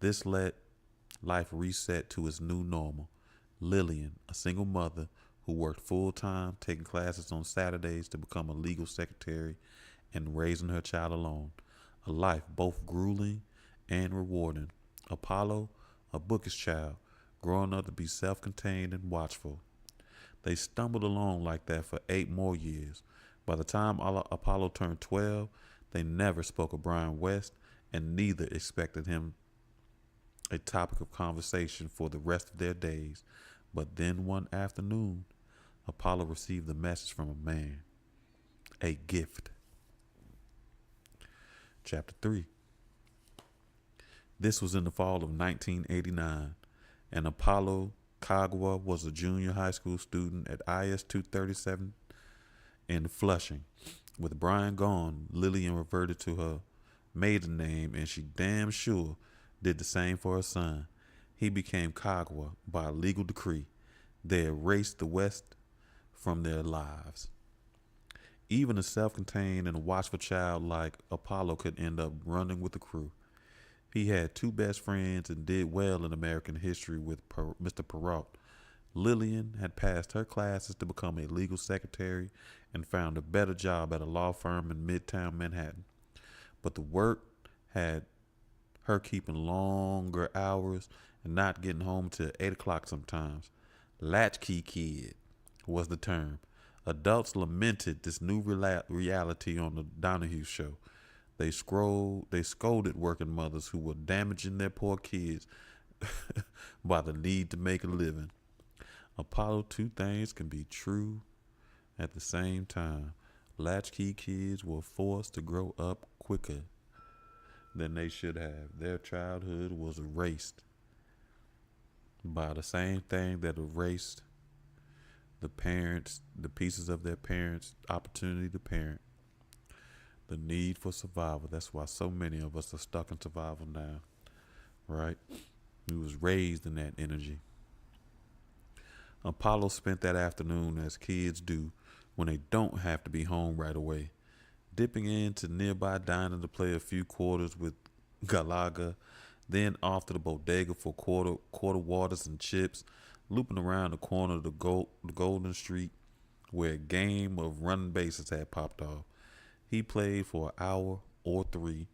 This let life reset to its new normal. Lillian, a single mother who worked full-time, taking classes on Saturdays to become a legal secretary and raising her child alone. A life both grueling and rewarding. Apollo, a bookish child, growing up to be self-contained and watchful. They stumbled along like that for 8 more years. By the time Apollo turned 12, they never spoke of Brian West, and neither expected him a topic of conversation for the rest of their days. But then one afternoon, Apollo received a message from a man. A gift. Chapter 3. This was in the fall of 1989, and Apollo Kagwa was a junior high school student at IS 237 in Flushing. With Brian gone, Lillian reverted to her maiden name, and she damn sure did the same for her son. He became Kagwa by a legal decree. They erased the West from their lives. Even a self-contained and watchful child like Apollo could end up running with the crew. He had 2 best friends and did well in American history with Mr. Perrault. Lillian had passed her classes to become a legal secretary and found a better job at a law firm in Midtown Manhattan. But the work had her keeping longer hours and not getting home till 8 o'clock sometimes. Latchkey kid was the term. Adults lamented this new reality on the Donahue show. They scolded working mothers who were damaging their poor kids by the need to make a living. Apollo, 2 things can be true at the same time. Latchkey kids were forced to grow up quicker than they should have. Their childhood was erased by the same thing that erased the parents, the pieces of their parents' opportunity to parent. The need for survival. That's why so many of us are stuck in survival now, right? We was raised in that energy. Apollo spent that afternoon as kids do when they don't have to be home right away, dipping into nearby diner to play a few quarters with Galaga, then off to the bodega for quarter waters and chips, looping around the corner of the Golden Street where a game of running bases had popped off. He played for an hour or three,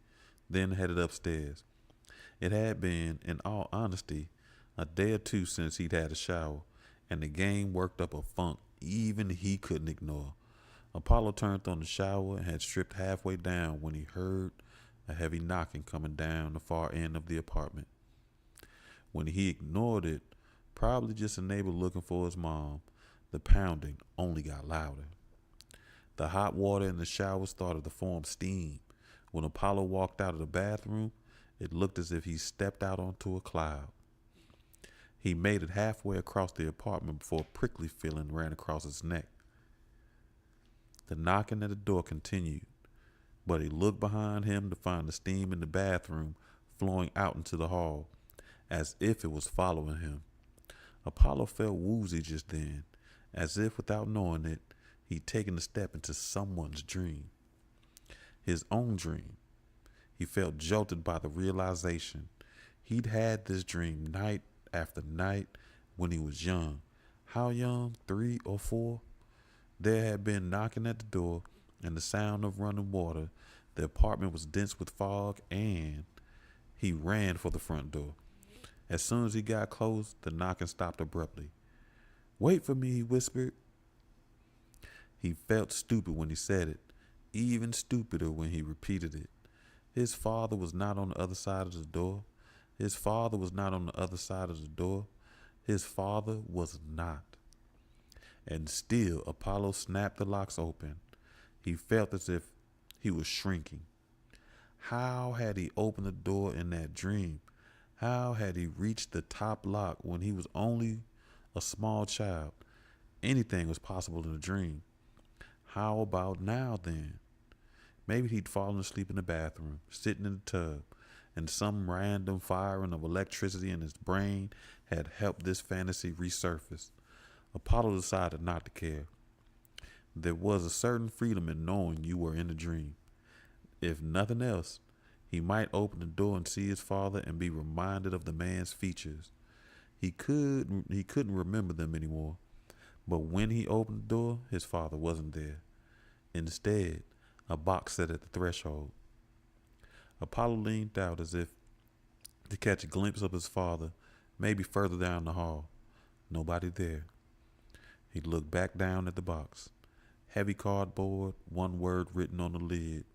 then headed upstairs. It had been, in all honesty, a day or two since he'd had a shower, and the game worked up a funk even he couldn't ignore. Apollo turned on the shower and had stripped halfway down when he heard a heavy knocking coming down the far end of the apartment. When he ignored it, probably just a neighbor looking for his mom, the pounding only got louder. The hot water in the shower started to form steam. When Apollo walked out of the bathroom, it looked as if he stepped out onto a cloud. He made it halfway across the apartment before a prickly feeling ran across his neck. The knocking at the door continued, but he looked behind him to find the steam in the bathroom flowing out into the hall, as if it was following him. Apollo felt woozy just then, as if without knowing it, he'd taken a step into someone's dream. His own dream. He felt jolted by the realization he'd had this dream night after night when he was young. How young? 3 or 4? There had been knocking at the door and the sound of running water. The apartment was dense with fog, and he ran for the front door. As soon as he got close, the knocking stopped abruptly. "Wait for me," he whispered. He felt stupid when he said it, even stupider when he repeated it. His father was not on the other side of the door. His father was not on the other side of the door. His father was not. And still, Apollo snapped the locks open. He felt as if he was shrinking. How had he opened the door in that dream? How had he reached the top lock when he was only a small child? Anything was possible in a dream. How about now then? Maybe he'd fallen asleep in the bathroom, sitting in the tub, and some random firing of electricity in his brain had helped this fantasy resurface. Apollo decided not to care. There was a certain freedom in knowing you were in a dream. If nothing else, he might open the door and see his father and be reminded of the man's features. He couldn't remember them anymore, but when he opened the door, his father wasn't there. Instead, a box sat at the threshold. Apollo leaned out as if to catch a glimpse of his father, maybe further down the hall. Nobody there. He looked back down at the box. Heavy cardboard, one word written on the lid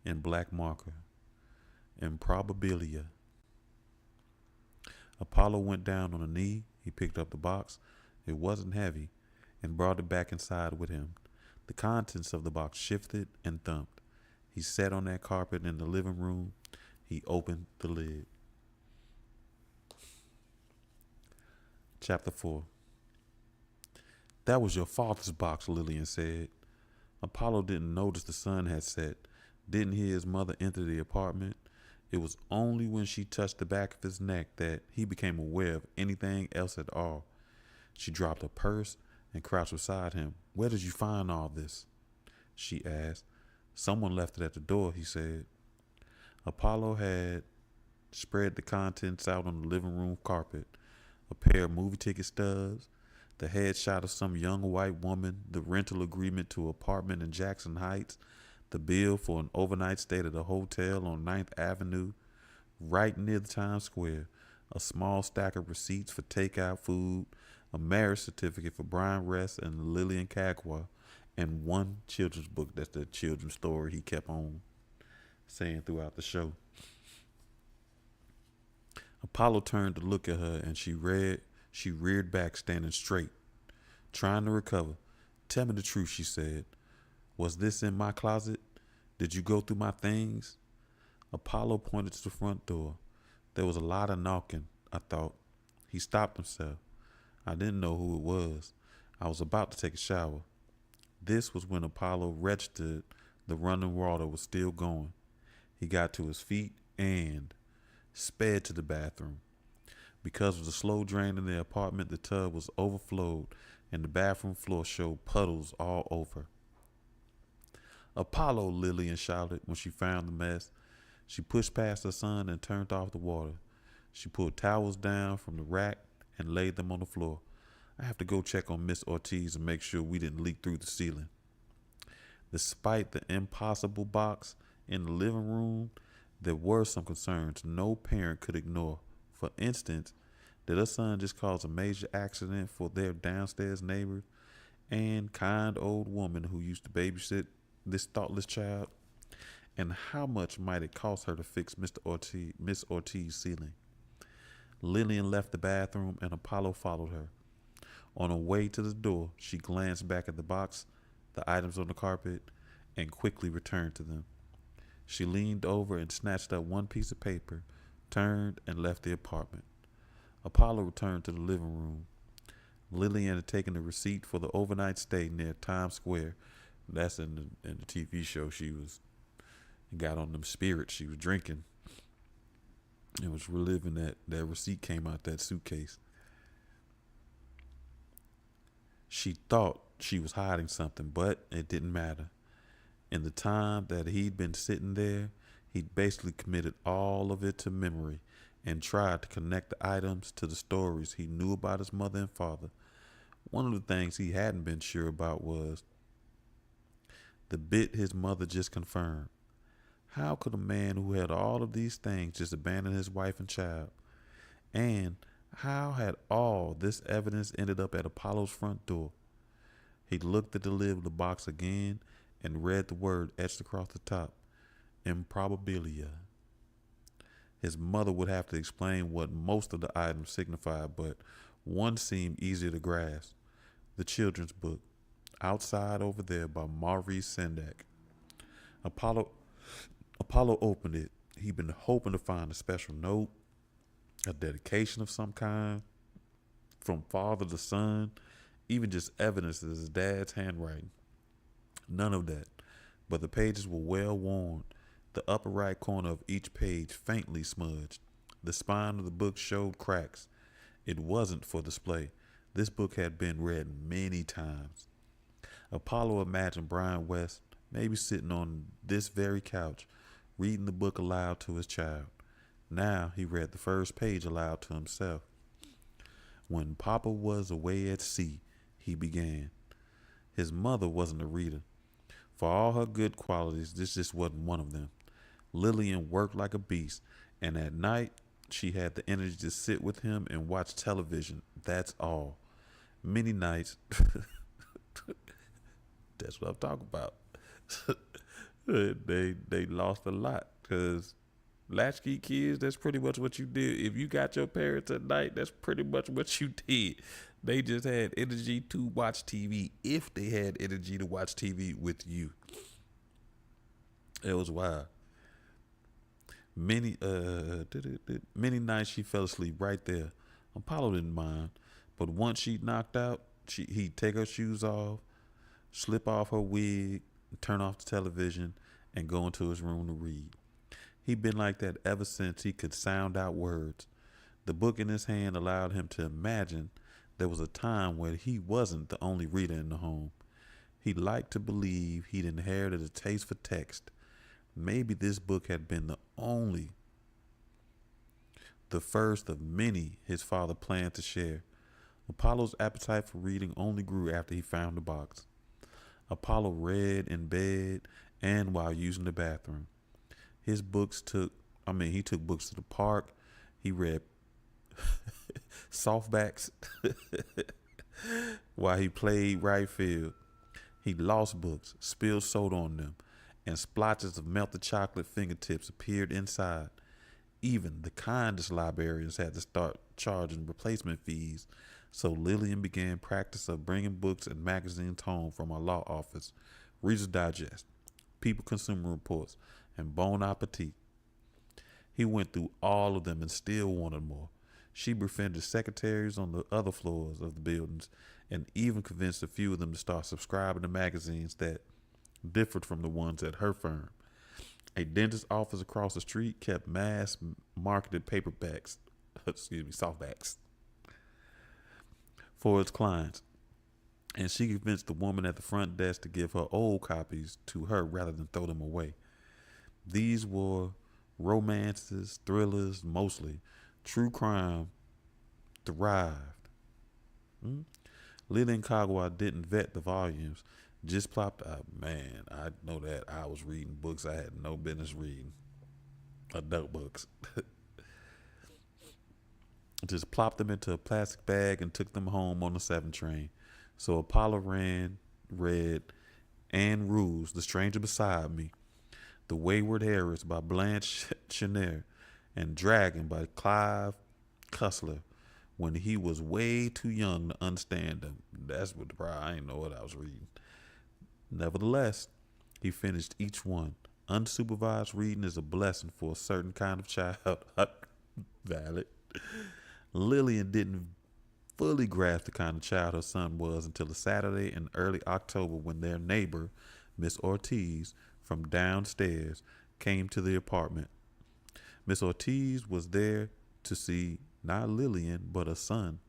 in black marker. Improbabilia. Apollo went down on a knee. He picked up the box. It wasn't heavy, and brought it back inside with him. The contents of the box shifted and thumped. He sat on that carpet in the living room. He opened the lid. Chapter 4. "That was your father's box," Lillian said. Apollo didn't notice the sun had set, didn't hear his mother enter the apartment. It was only when she touched the back of his neck that he became aware of anything else at all. She dropped her purse and crouched beside him. "Where did you find all this?" she asked. "Someone left it at the door," he said. Apollo had spread the contents out on the living room carpet. A pair of movie ticket stubs, the headshot of some young white woman, the rental agreement to an apartment in Jackson Heights, the bill for an overnight stay at a hotel on 9th Avenue, right near the Times Square, a small stack of receipts for takeout food, a marriage certificate for Brian Rest and Lillian Cagua, and one children's book. That's the children's story he kept on saying throughout the show. Apollo turned to look at her, and she reared back, standing straight, trying to recover. "Tell me the truth," she said. "Was this in my closet? Did you go through my things?" Apollo pointed to the front door. There was a lot of knocking, I thought. He stopped himself. I didn't know who it was. I was about to take a shower. This was when Apollo registered the running water was still going. He got to his feet and sped to the bathroom. Because of the slow drain in the apartment, the tub was overflowed and the bathroom floor showed puddles all over. Apollo, Lillian shouted when she found the mess. She pushed past her son and turned off the water. She pulled towels down from the rack and laid them on the floor. I have to go check on Miss Ortiz and make sure we didn't leak through the ceiling. Despite the impossible box in the living room, there were some concerns no parent could ignore. For instance, did her son just cause a major accident for their downstairs neighbor and kind old woman who used to babysit this thoughtless child? And how much might it cost her to fix Miss Ortiz's ceiling? Lillian left the bathroom and Apollo followed her. On her way to the door, she glanced back at the box, the items on the carpet, and quickly returned to them. She leaned over and snatched up one piece of paper, turned, and left the apartment. Apollo returned to the living room. Lillian had taken the receipt for the overnight stay near Times Square. That's in the TV show. She got on them spirits. She was drinking and was reliving that receipt came out that suitcase. She thought she was hiding something, but it didn't matter. In the time that he'd been sitting there, he'd basically committed all of it to memory and tried to connect the items to the stories he knew about his mother and father. One of the things he hadn't been sure about was the bit his mother just confirmed. How could a man who had all of these things just abandon his wife and child? And how had all this evidence ended up at Apollo's front door? He looked at the lid of the box again and read the word etched across the top, improbabilia. His mother would have to explain what most of the items signified, but one seemed easier to grasp. The children's book, Outside Over There by Maurice Sendak. Apollo opened it. He'd been hoping to find a special note, a dedication of some kind, from father to son, even just evidence of his dad's handwriting. None of that, but the pages were well worn, the upper right corner of each page faintly smudged. The spine of the book showed cracks. It wasn't for display. This book had been read many times. Apollo imagined Brian West maybe sitting on this very couch, reading the book aloud to his child. Now he read the first page aloud to himself. When Papa was away at sea, he began. His mother wasn't a reader. For all her good qualities, this just wasn't one of them. Lillian worked like a beast, and at night she had the energy to sit with him and watch television. That's all. Many nights, that's what I'm talking about. They lost a lot because latchkey kids, that's pretty much what you did. If you got your parents at night, that's pretty much what you did. They just had energy to watch TV, if they had energy to watch TV with you. It was wild. Many nights she fell asleep right there. Apollo didn't mind, but once she knocked out, he'd take her shoes off, slip off her wig, turn off the television, and go into his room to read. He'd been like that ever since he could sound out words. The book in his hand allowed him to imagine there was a time when he wasn't the only reader in the home. He liked to believe he'd inherited a taste for text. Maybe this book had been the first of many his father planned to share. Apollo's appetite for reading only grew after he found the box. Apollo read in bed and while using the bathroom. He took books to the park. He read softbacks while he played right field. He lost books, spilled soda on them, and splotches of melted chocolate fingertips appeared inside. Even the kindest librarians had to start charging replacement fees, so Lillian began practice of bringing books and magazines home from her law office, Reader's Digest, People Consumer Reports, and Bon Appetit. He went through all of them and still wanted more. She befriended secretaries on the other floors of the buildings and even convinced a few of them to start subscribing to magazines that differed from the ones at her firm. A dentist's office across the street kept mass marketed paperbacks excuse me, softbacks for its clients. And she convinced the woman at the front desk to give her old copies to her rather than throw them away. These were romances, thrillers, mostly. True crime thrived. Hmm? Lily and Kagawa didn't vet the volumes, just plopped out. Man, I know that. I was reading books I had no business reading. Adult books. Just plopped them into a plastic bag and took them home on the 7 train. So Apollo read Anne Rule's The Stranger Beside Me, The Wayward Heiress by Blanche Chenier, and Dragon by Clive Cussler when he was way too young to understand them. That's what the problem. I didn't know what I was reading. Nevertheless, he finished each one. Unsupervised reading is a blessing for a certain kind of child. Valid. Lillian didn't fully grasp the kind of child her son was until a Saturday in early October when their neighbor, Miss Ortiz, from downstairs, came to the apartment. Miss Ortiz was there to see not Lillian, but her son.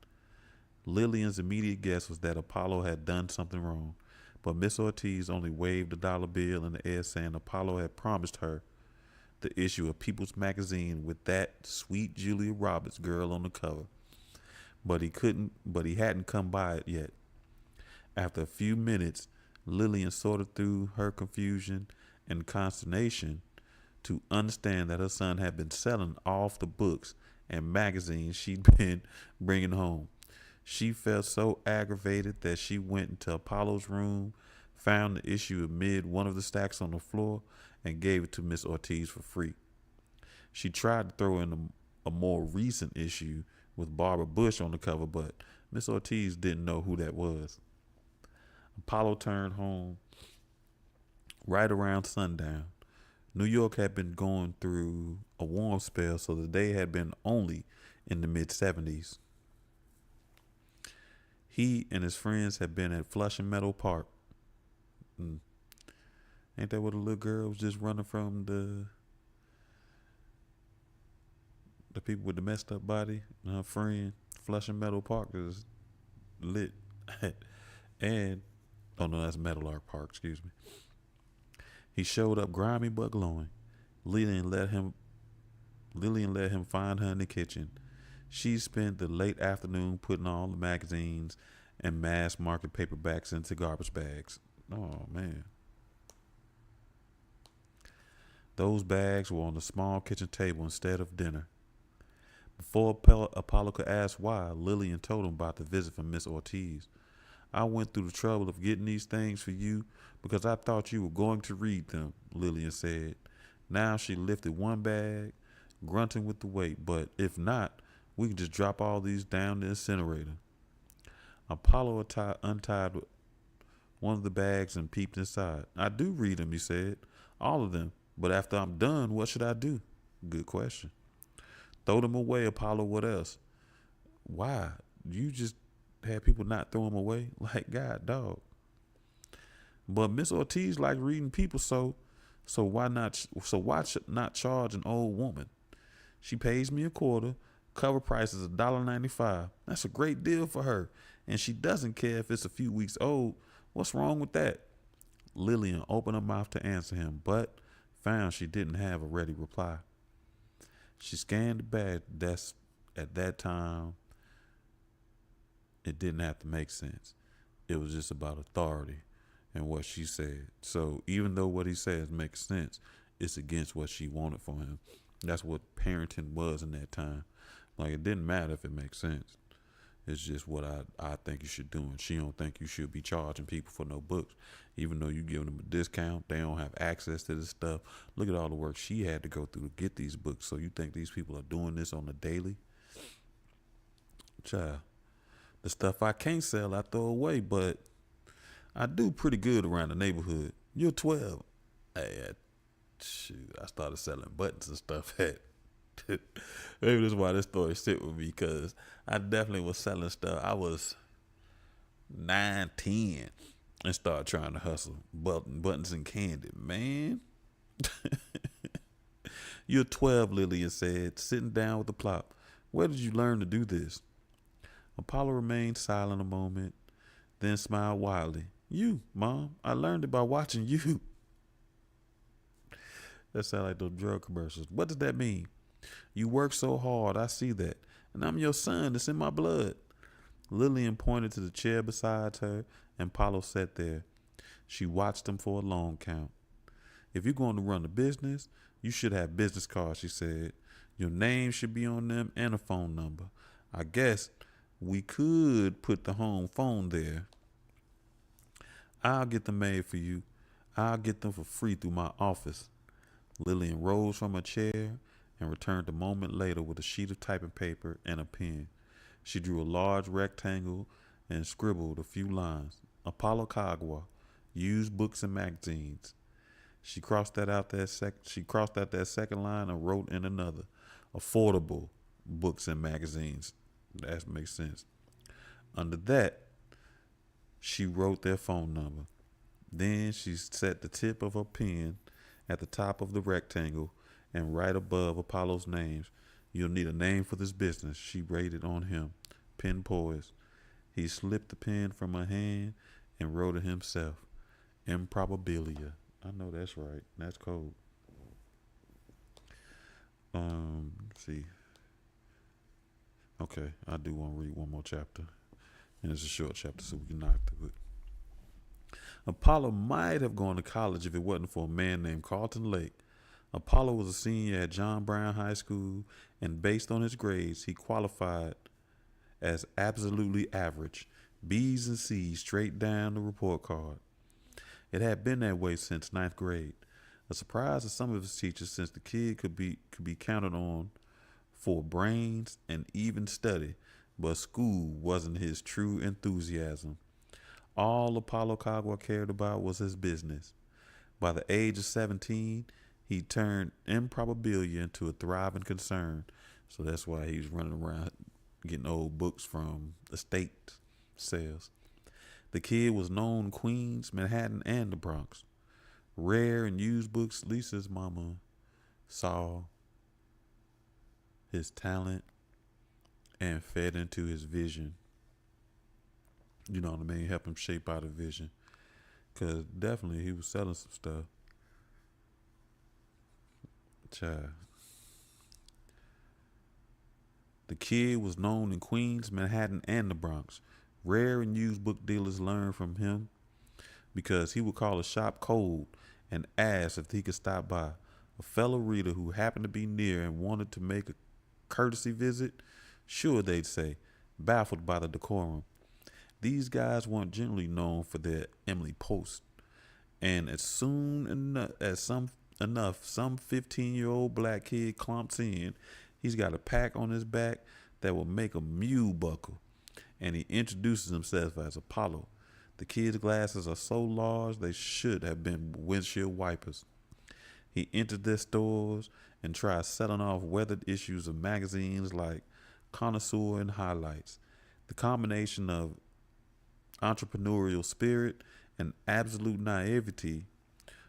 Lillian's immediate guess was that Apollo had done something wrong, but Miss Ortiz only waved a dollar bill in the air saying Apollo had promised her the issue of People's Magazine with that sweet Julia Roberts girl on the cover. But he hadn't come by it yet. After a few minutes, Lillian sorted through her confusion and consternation to understand that her son had been selling off the books and magazines she'd been bringing home. She felt so aggravated that she went into Apollo's room, found the issue amid one of the stacks on the floor, and gave it to Miss Ortiz for free. She tried to throw in a more recent issue with Barbara Bush on the cover, but Miss Ortiz didn't know who that was. Apollo turned home right around sundown. New York had been going through a warm spell, so the day had been only in the mid-70s. He and his friends had been at Flushing Meadow Park. Ain't that where the little girl was just running from the people with the messed up body? And her friend, Flushing Meadow Park is lit. And, oh no, that's Meadow Lark Park, excuse me. He showed up grimy but glowing. Lillian let him find her in the kitchen. She spent the late afternoon putting all the magazines and mass market paperbacks into garbage bags. Oh, man. Those bags were on the small kitchen table instead of dinner. Before Apollo could ask why, Lillian told him about the visit from Miss Ortiz. I went through the trouble of getting these things for you because I thought you were going to read them, Lillian said. Now she lifted one bag, grunting with the weight, but if not, we can just drop all these down the incinerator. Apollo untied one of the bags and peeped inside. I do read them, he said. All of them. But after I'm done, what should I do? Good question. Throw them away, Apollo. What else? Why? You just had people not throw them away? Like, God, dog. But Miss Ortiz likes reading people, so why not? So why should not charge an old woman? She pays me $0.25. Cover price is $1.95. That's a great deal for her, and she doesn't care if it's a few weeks old. What's wrong with that? Lillian opened her mouth to answer him, but found she didn't have a ready reply. She scanned the bag. At that time, it didn't have to make sense. It was just about authority and what she said. So even though what he says makes sense, it's against what she wanted from him. That's what parenting was in that time. Like, it didn't matter if it makes sense. It's just what I think you should do. And she don't think you should be charging people for no books. Even though you give them a discount, they don't have access to this stuff. Look at all the work she had to go through to get these books. So you think these people are doing this on a daily? Child, the stuff I can't sell, I throw away. But I do pretty good around the neighborhood. You're 12. Hey, shoot, I started selling buttons and stuff at maybe that's why this story sit with me, because I definitely was selling stuff. I was 9, 10 and started trying to hustle buttons and candy. Man, you're 12, Lillian said, sitting down with the plop. Where did you learn to do this? Apollo remained silent a moment, then smiled wildly. You, Mom. I learned it by watching you. That sounds like those drug commercials. What does that mean? You work so hard, I see that. And I'm your son, it's in my blood. Lillian pointed to the chair beside her, and Apollo sat there. She watched him for a long count. If you're going to run a business, you should have business cards, she said. Your name should be on them and a phone number. I guess we could put the home phone there. I'll get them made for you. I'll get them for free through my office. Lillian rose from her chair and returned a moment later with a sheet of typing paper and a pen. She drew a large rectangle and scribbled a few lines. Apollo Kagwa, used books and magazines. She crossed out that second line and wrote in another, affordable books and magazines. That makes sense. Under that, she wrote their phone number. Then she set the tip of her pen at the top of the rectangle and right above Apollo's names. You'll need a name for this business, she rated on him, pen poised. He slipped the pen from her hand and wrote it himself. Improbabilia. I know that's right. That's cold. Let's see. Okay, I do want to read one more chapter. And it's a short chapter, so we can knock through it. Apollo might have gone to college if it wasn't for a man named Carlton Lake. Apollo was a senior at John Brown High School, and based on his grades, he qualified as absolutely average. B's and C's straight down the report card. It had been that way since ninth grade. A surprise to some of his teachers, since the kid could be counted on for brains and even study, but school wasn't his true enthusiasm. All Apollo Kagwa cared about was his business. By the age of 17, he turned improbabilia into a thriving concern. So that's why he was running around getting old books from estate sales. The kid was known in Queens, Manhattan, and the Bronx. Rare and used books. Lisa's mama saw his talent and fed into his vision. You know what I mean? Help him shape out a vision. Because definitely he was selling some stuff. Child. The kid was known in Queens, Manhattan, and the Bronx. Rare and used book dealers learned from him because he would call a shop cold and ask if he could stop by. A fellow reader who happened to be near and wanted to make a courtesy visit, sure, they'd say, baffled by the decorum. These guys weren't generally known for their Emily Post, and as soon as some 15-year-old black kid clumps in, he's got a pack on his back that will make a mule buckle, and he introduces himself as Apollo. The kid's glasses are so large they should have been windshield wipers. He entered their stores and tried selling off weathered issues of magazines like Connoisseur and Highlights. The combination of entrepreneurial spirit and absolute naivety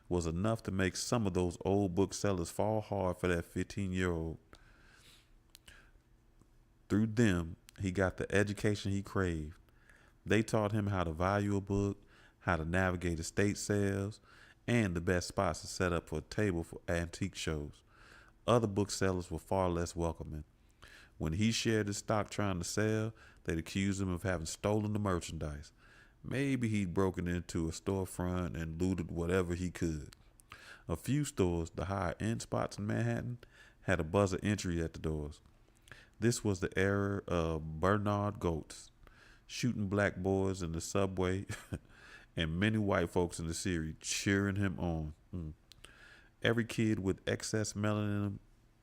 was enough to make some of those old booksellers fall hard for that 15-year-old. Through them, he got the education he craved. They taught him how to value a book, how to navigate estate sales, and the best spots to set up for a table for antique shows. Other booksellers were far less welcoming. When he shared his stock trying to sell, they'd accuse him of having stolen the merchandise. Maybe he'd broken into a storefront and looted whatever he could. A few stores, the higher-end spots in Manhattan, had a buzzer entry at the doors. This was the era of Bernard Goetz, shooting black boys in the subway, and many white folks in the city cheering him on. Every kid with excess melanin in him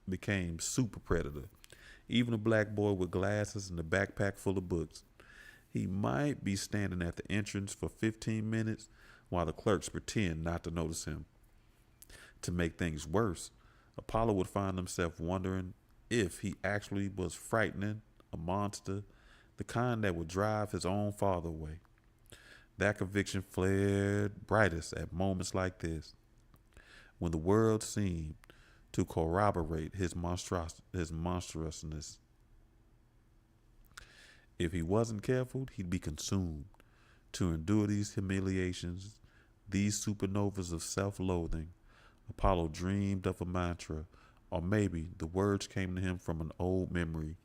became super predator. Even a black boy with glasses and a backpack full of books. He might be standing at the entrance for 15 minutes while the clerks pretend not to notice him. To make things worse, Apollo would find himself wondering if he actually was frightening, a monster, the kind that would drive his own father away. That conviction flared brightest at moments like this, when the world seemed to corroborate his monstrousness. If he wasn't careful, he'd be consumed. To endure these humiliations, these supernovas of self loathing, Apollo dreamed of a mantra, or maybe the words came to him from an old memory.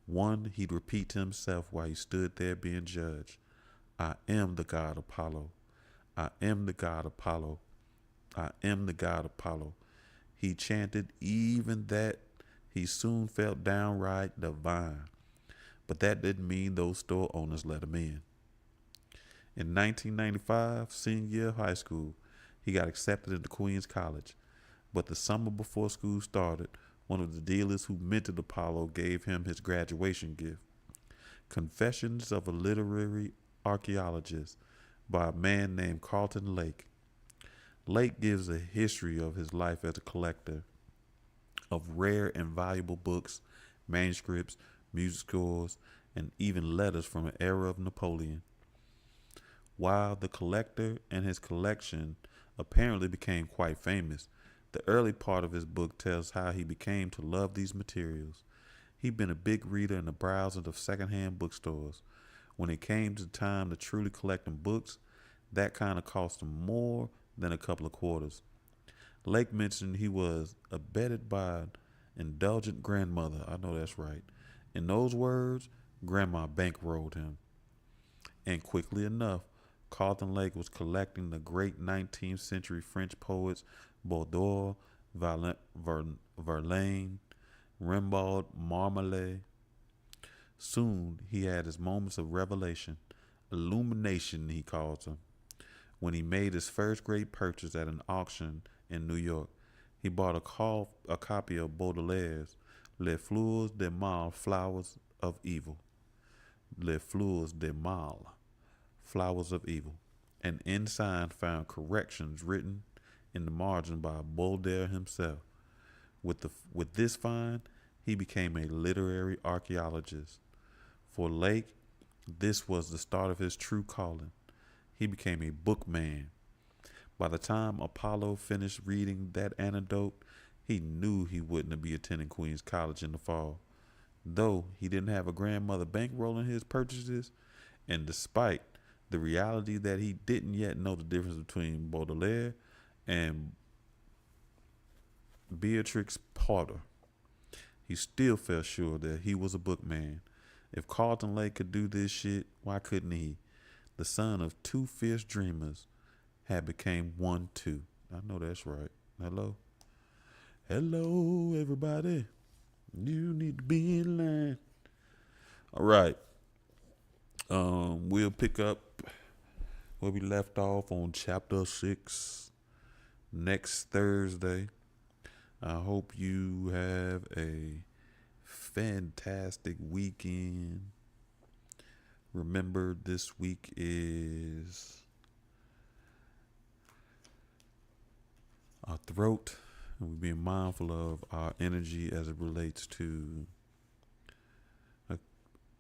One he'd repeat to himself while he stood there being judged. I am the god Apollo. I am the god Apollo. I am the god Apollo. He chanted even that he soon felt downright divine. But that didn't mean those store owners let him in. In 1995, senior year of high school, he got accepted into Queens College. But the summer before school started, one of the dealers who mentored Apollo gave him his graduation gift, Confessions of a Literary Archaeologist by a man named Carlton Lake. Lake gives a history of his life as a collector of rare and valuable books, manuscripts, music scores, and even letters from an era of Napoleon. While the collector and his collection apparently became quite famous, the early part of his book tells how he became to love these materials. He'd been a big reader and a browser of secondhand bookstores. When it came to time to truly collecting books, that kind of cost him more than a couple of quarters. Lake mentioned he was abetted by an indulgent grandmother. I know that's right. In those words, Grandma bankrolled him. And quickly enough, Carlton Lake was collecting the great 19th century French poets Baudelaire, Verlaine, Rimbaud, Marmalet. Soon he had his moments of revelation, illumination he calls them, when he made his first great purchase at an auction in New York. He bought a copy of Baudelaire's Les Fleurs de Mal, Flowers of Evil. Les Fleurs de Mal, Flowers of Evil. And inside found corrections written in the margin by Baudelaire himself. With this find, he became a literary archaeologist. For Lake, this was the start of his true calling. He became a bookman. By the time Apollo finished reading that anecdote, he knew he wouldn't be attending Queens College in the fall. Though he didn't have a grandmother bankrolling his purchases, and despite the reality that he didn't yet know the difference between Baudelaire and Beatrix Potter, he still felt sure that he was a bookman. If Carlton Lake could do this shit, why couldn't he? The son of two fierce dreamers had became one too. I know that's right. Hello? Hello, everybody. You need to be in line. All right. We'll pick up where we left off on chapter 6 next Thursday. I hope you have a fantastic weekend. Remember, this week is our throat, and we're being mindful of our energy as it relates to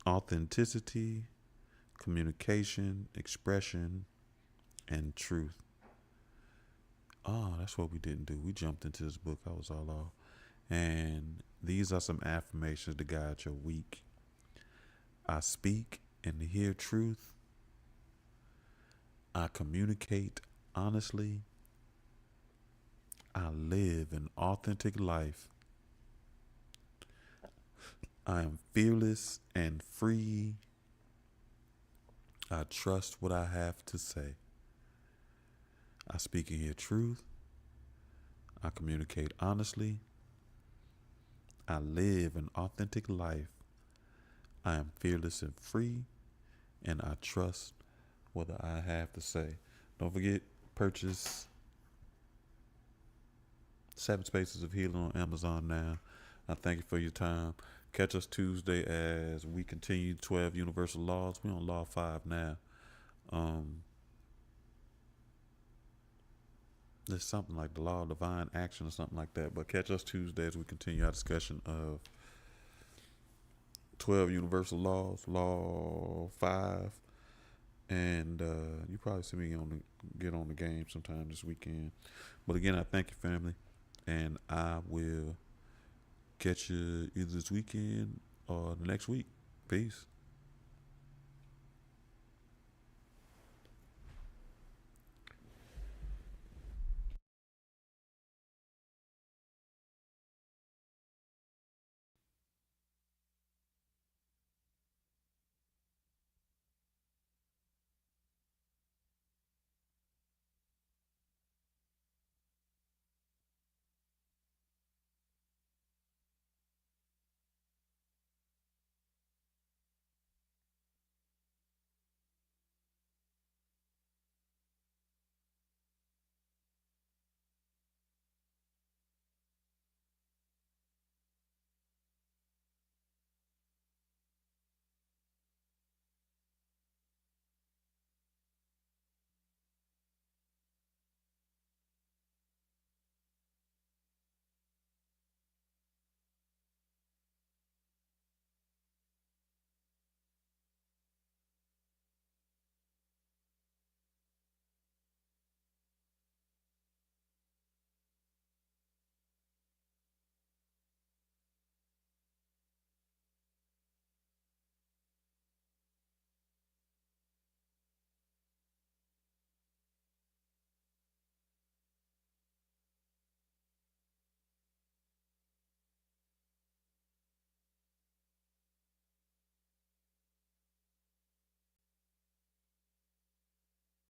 authenticity, communication, expression, and truth. Oh, that's what we didn't do. We jumped into this book. I was all off. And these are some affirmations to guide your week. I speak and hear truth. I communicate honestly. I live an authentic life. I am fearless and free. I trust what I have to say. I speak and hear truth. I communicate honestly. I live an authentic life. I am fearless and free. And I trust what I have to say. Don't forget, purchase 7 Spaces of Healing on Amazon now. I thank you for your time. Catch us Tuesday as we continue 12 Universal Laws. We're on Law 5 now. There's something like the Law of Divine Action or something like that. But catch us Tuesday as we continue our discussion of 12 Universal Laws, Law 5. And you probably see me get on the game sometime this weekend. But again, I thank you, family. And I will catch you either this weekend or the next week. Peace.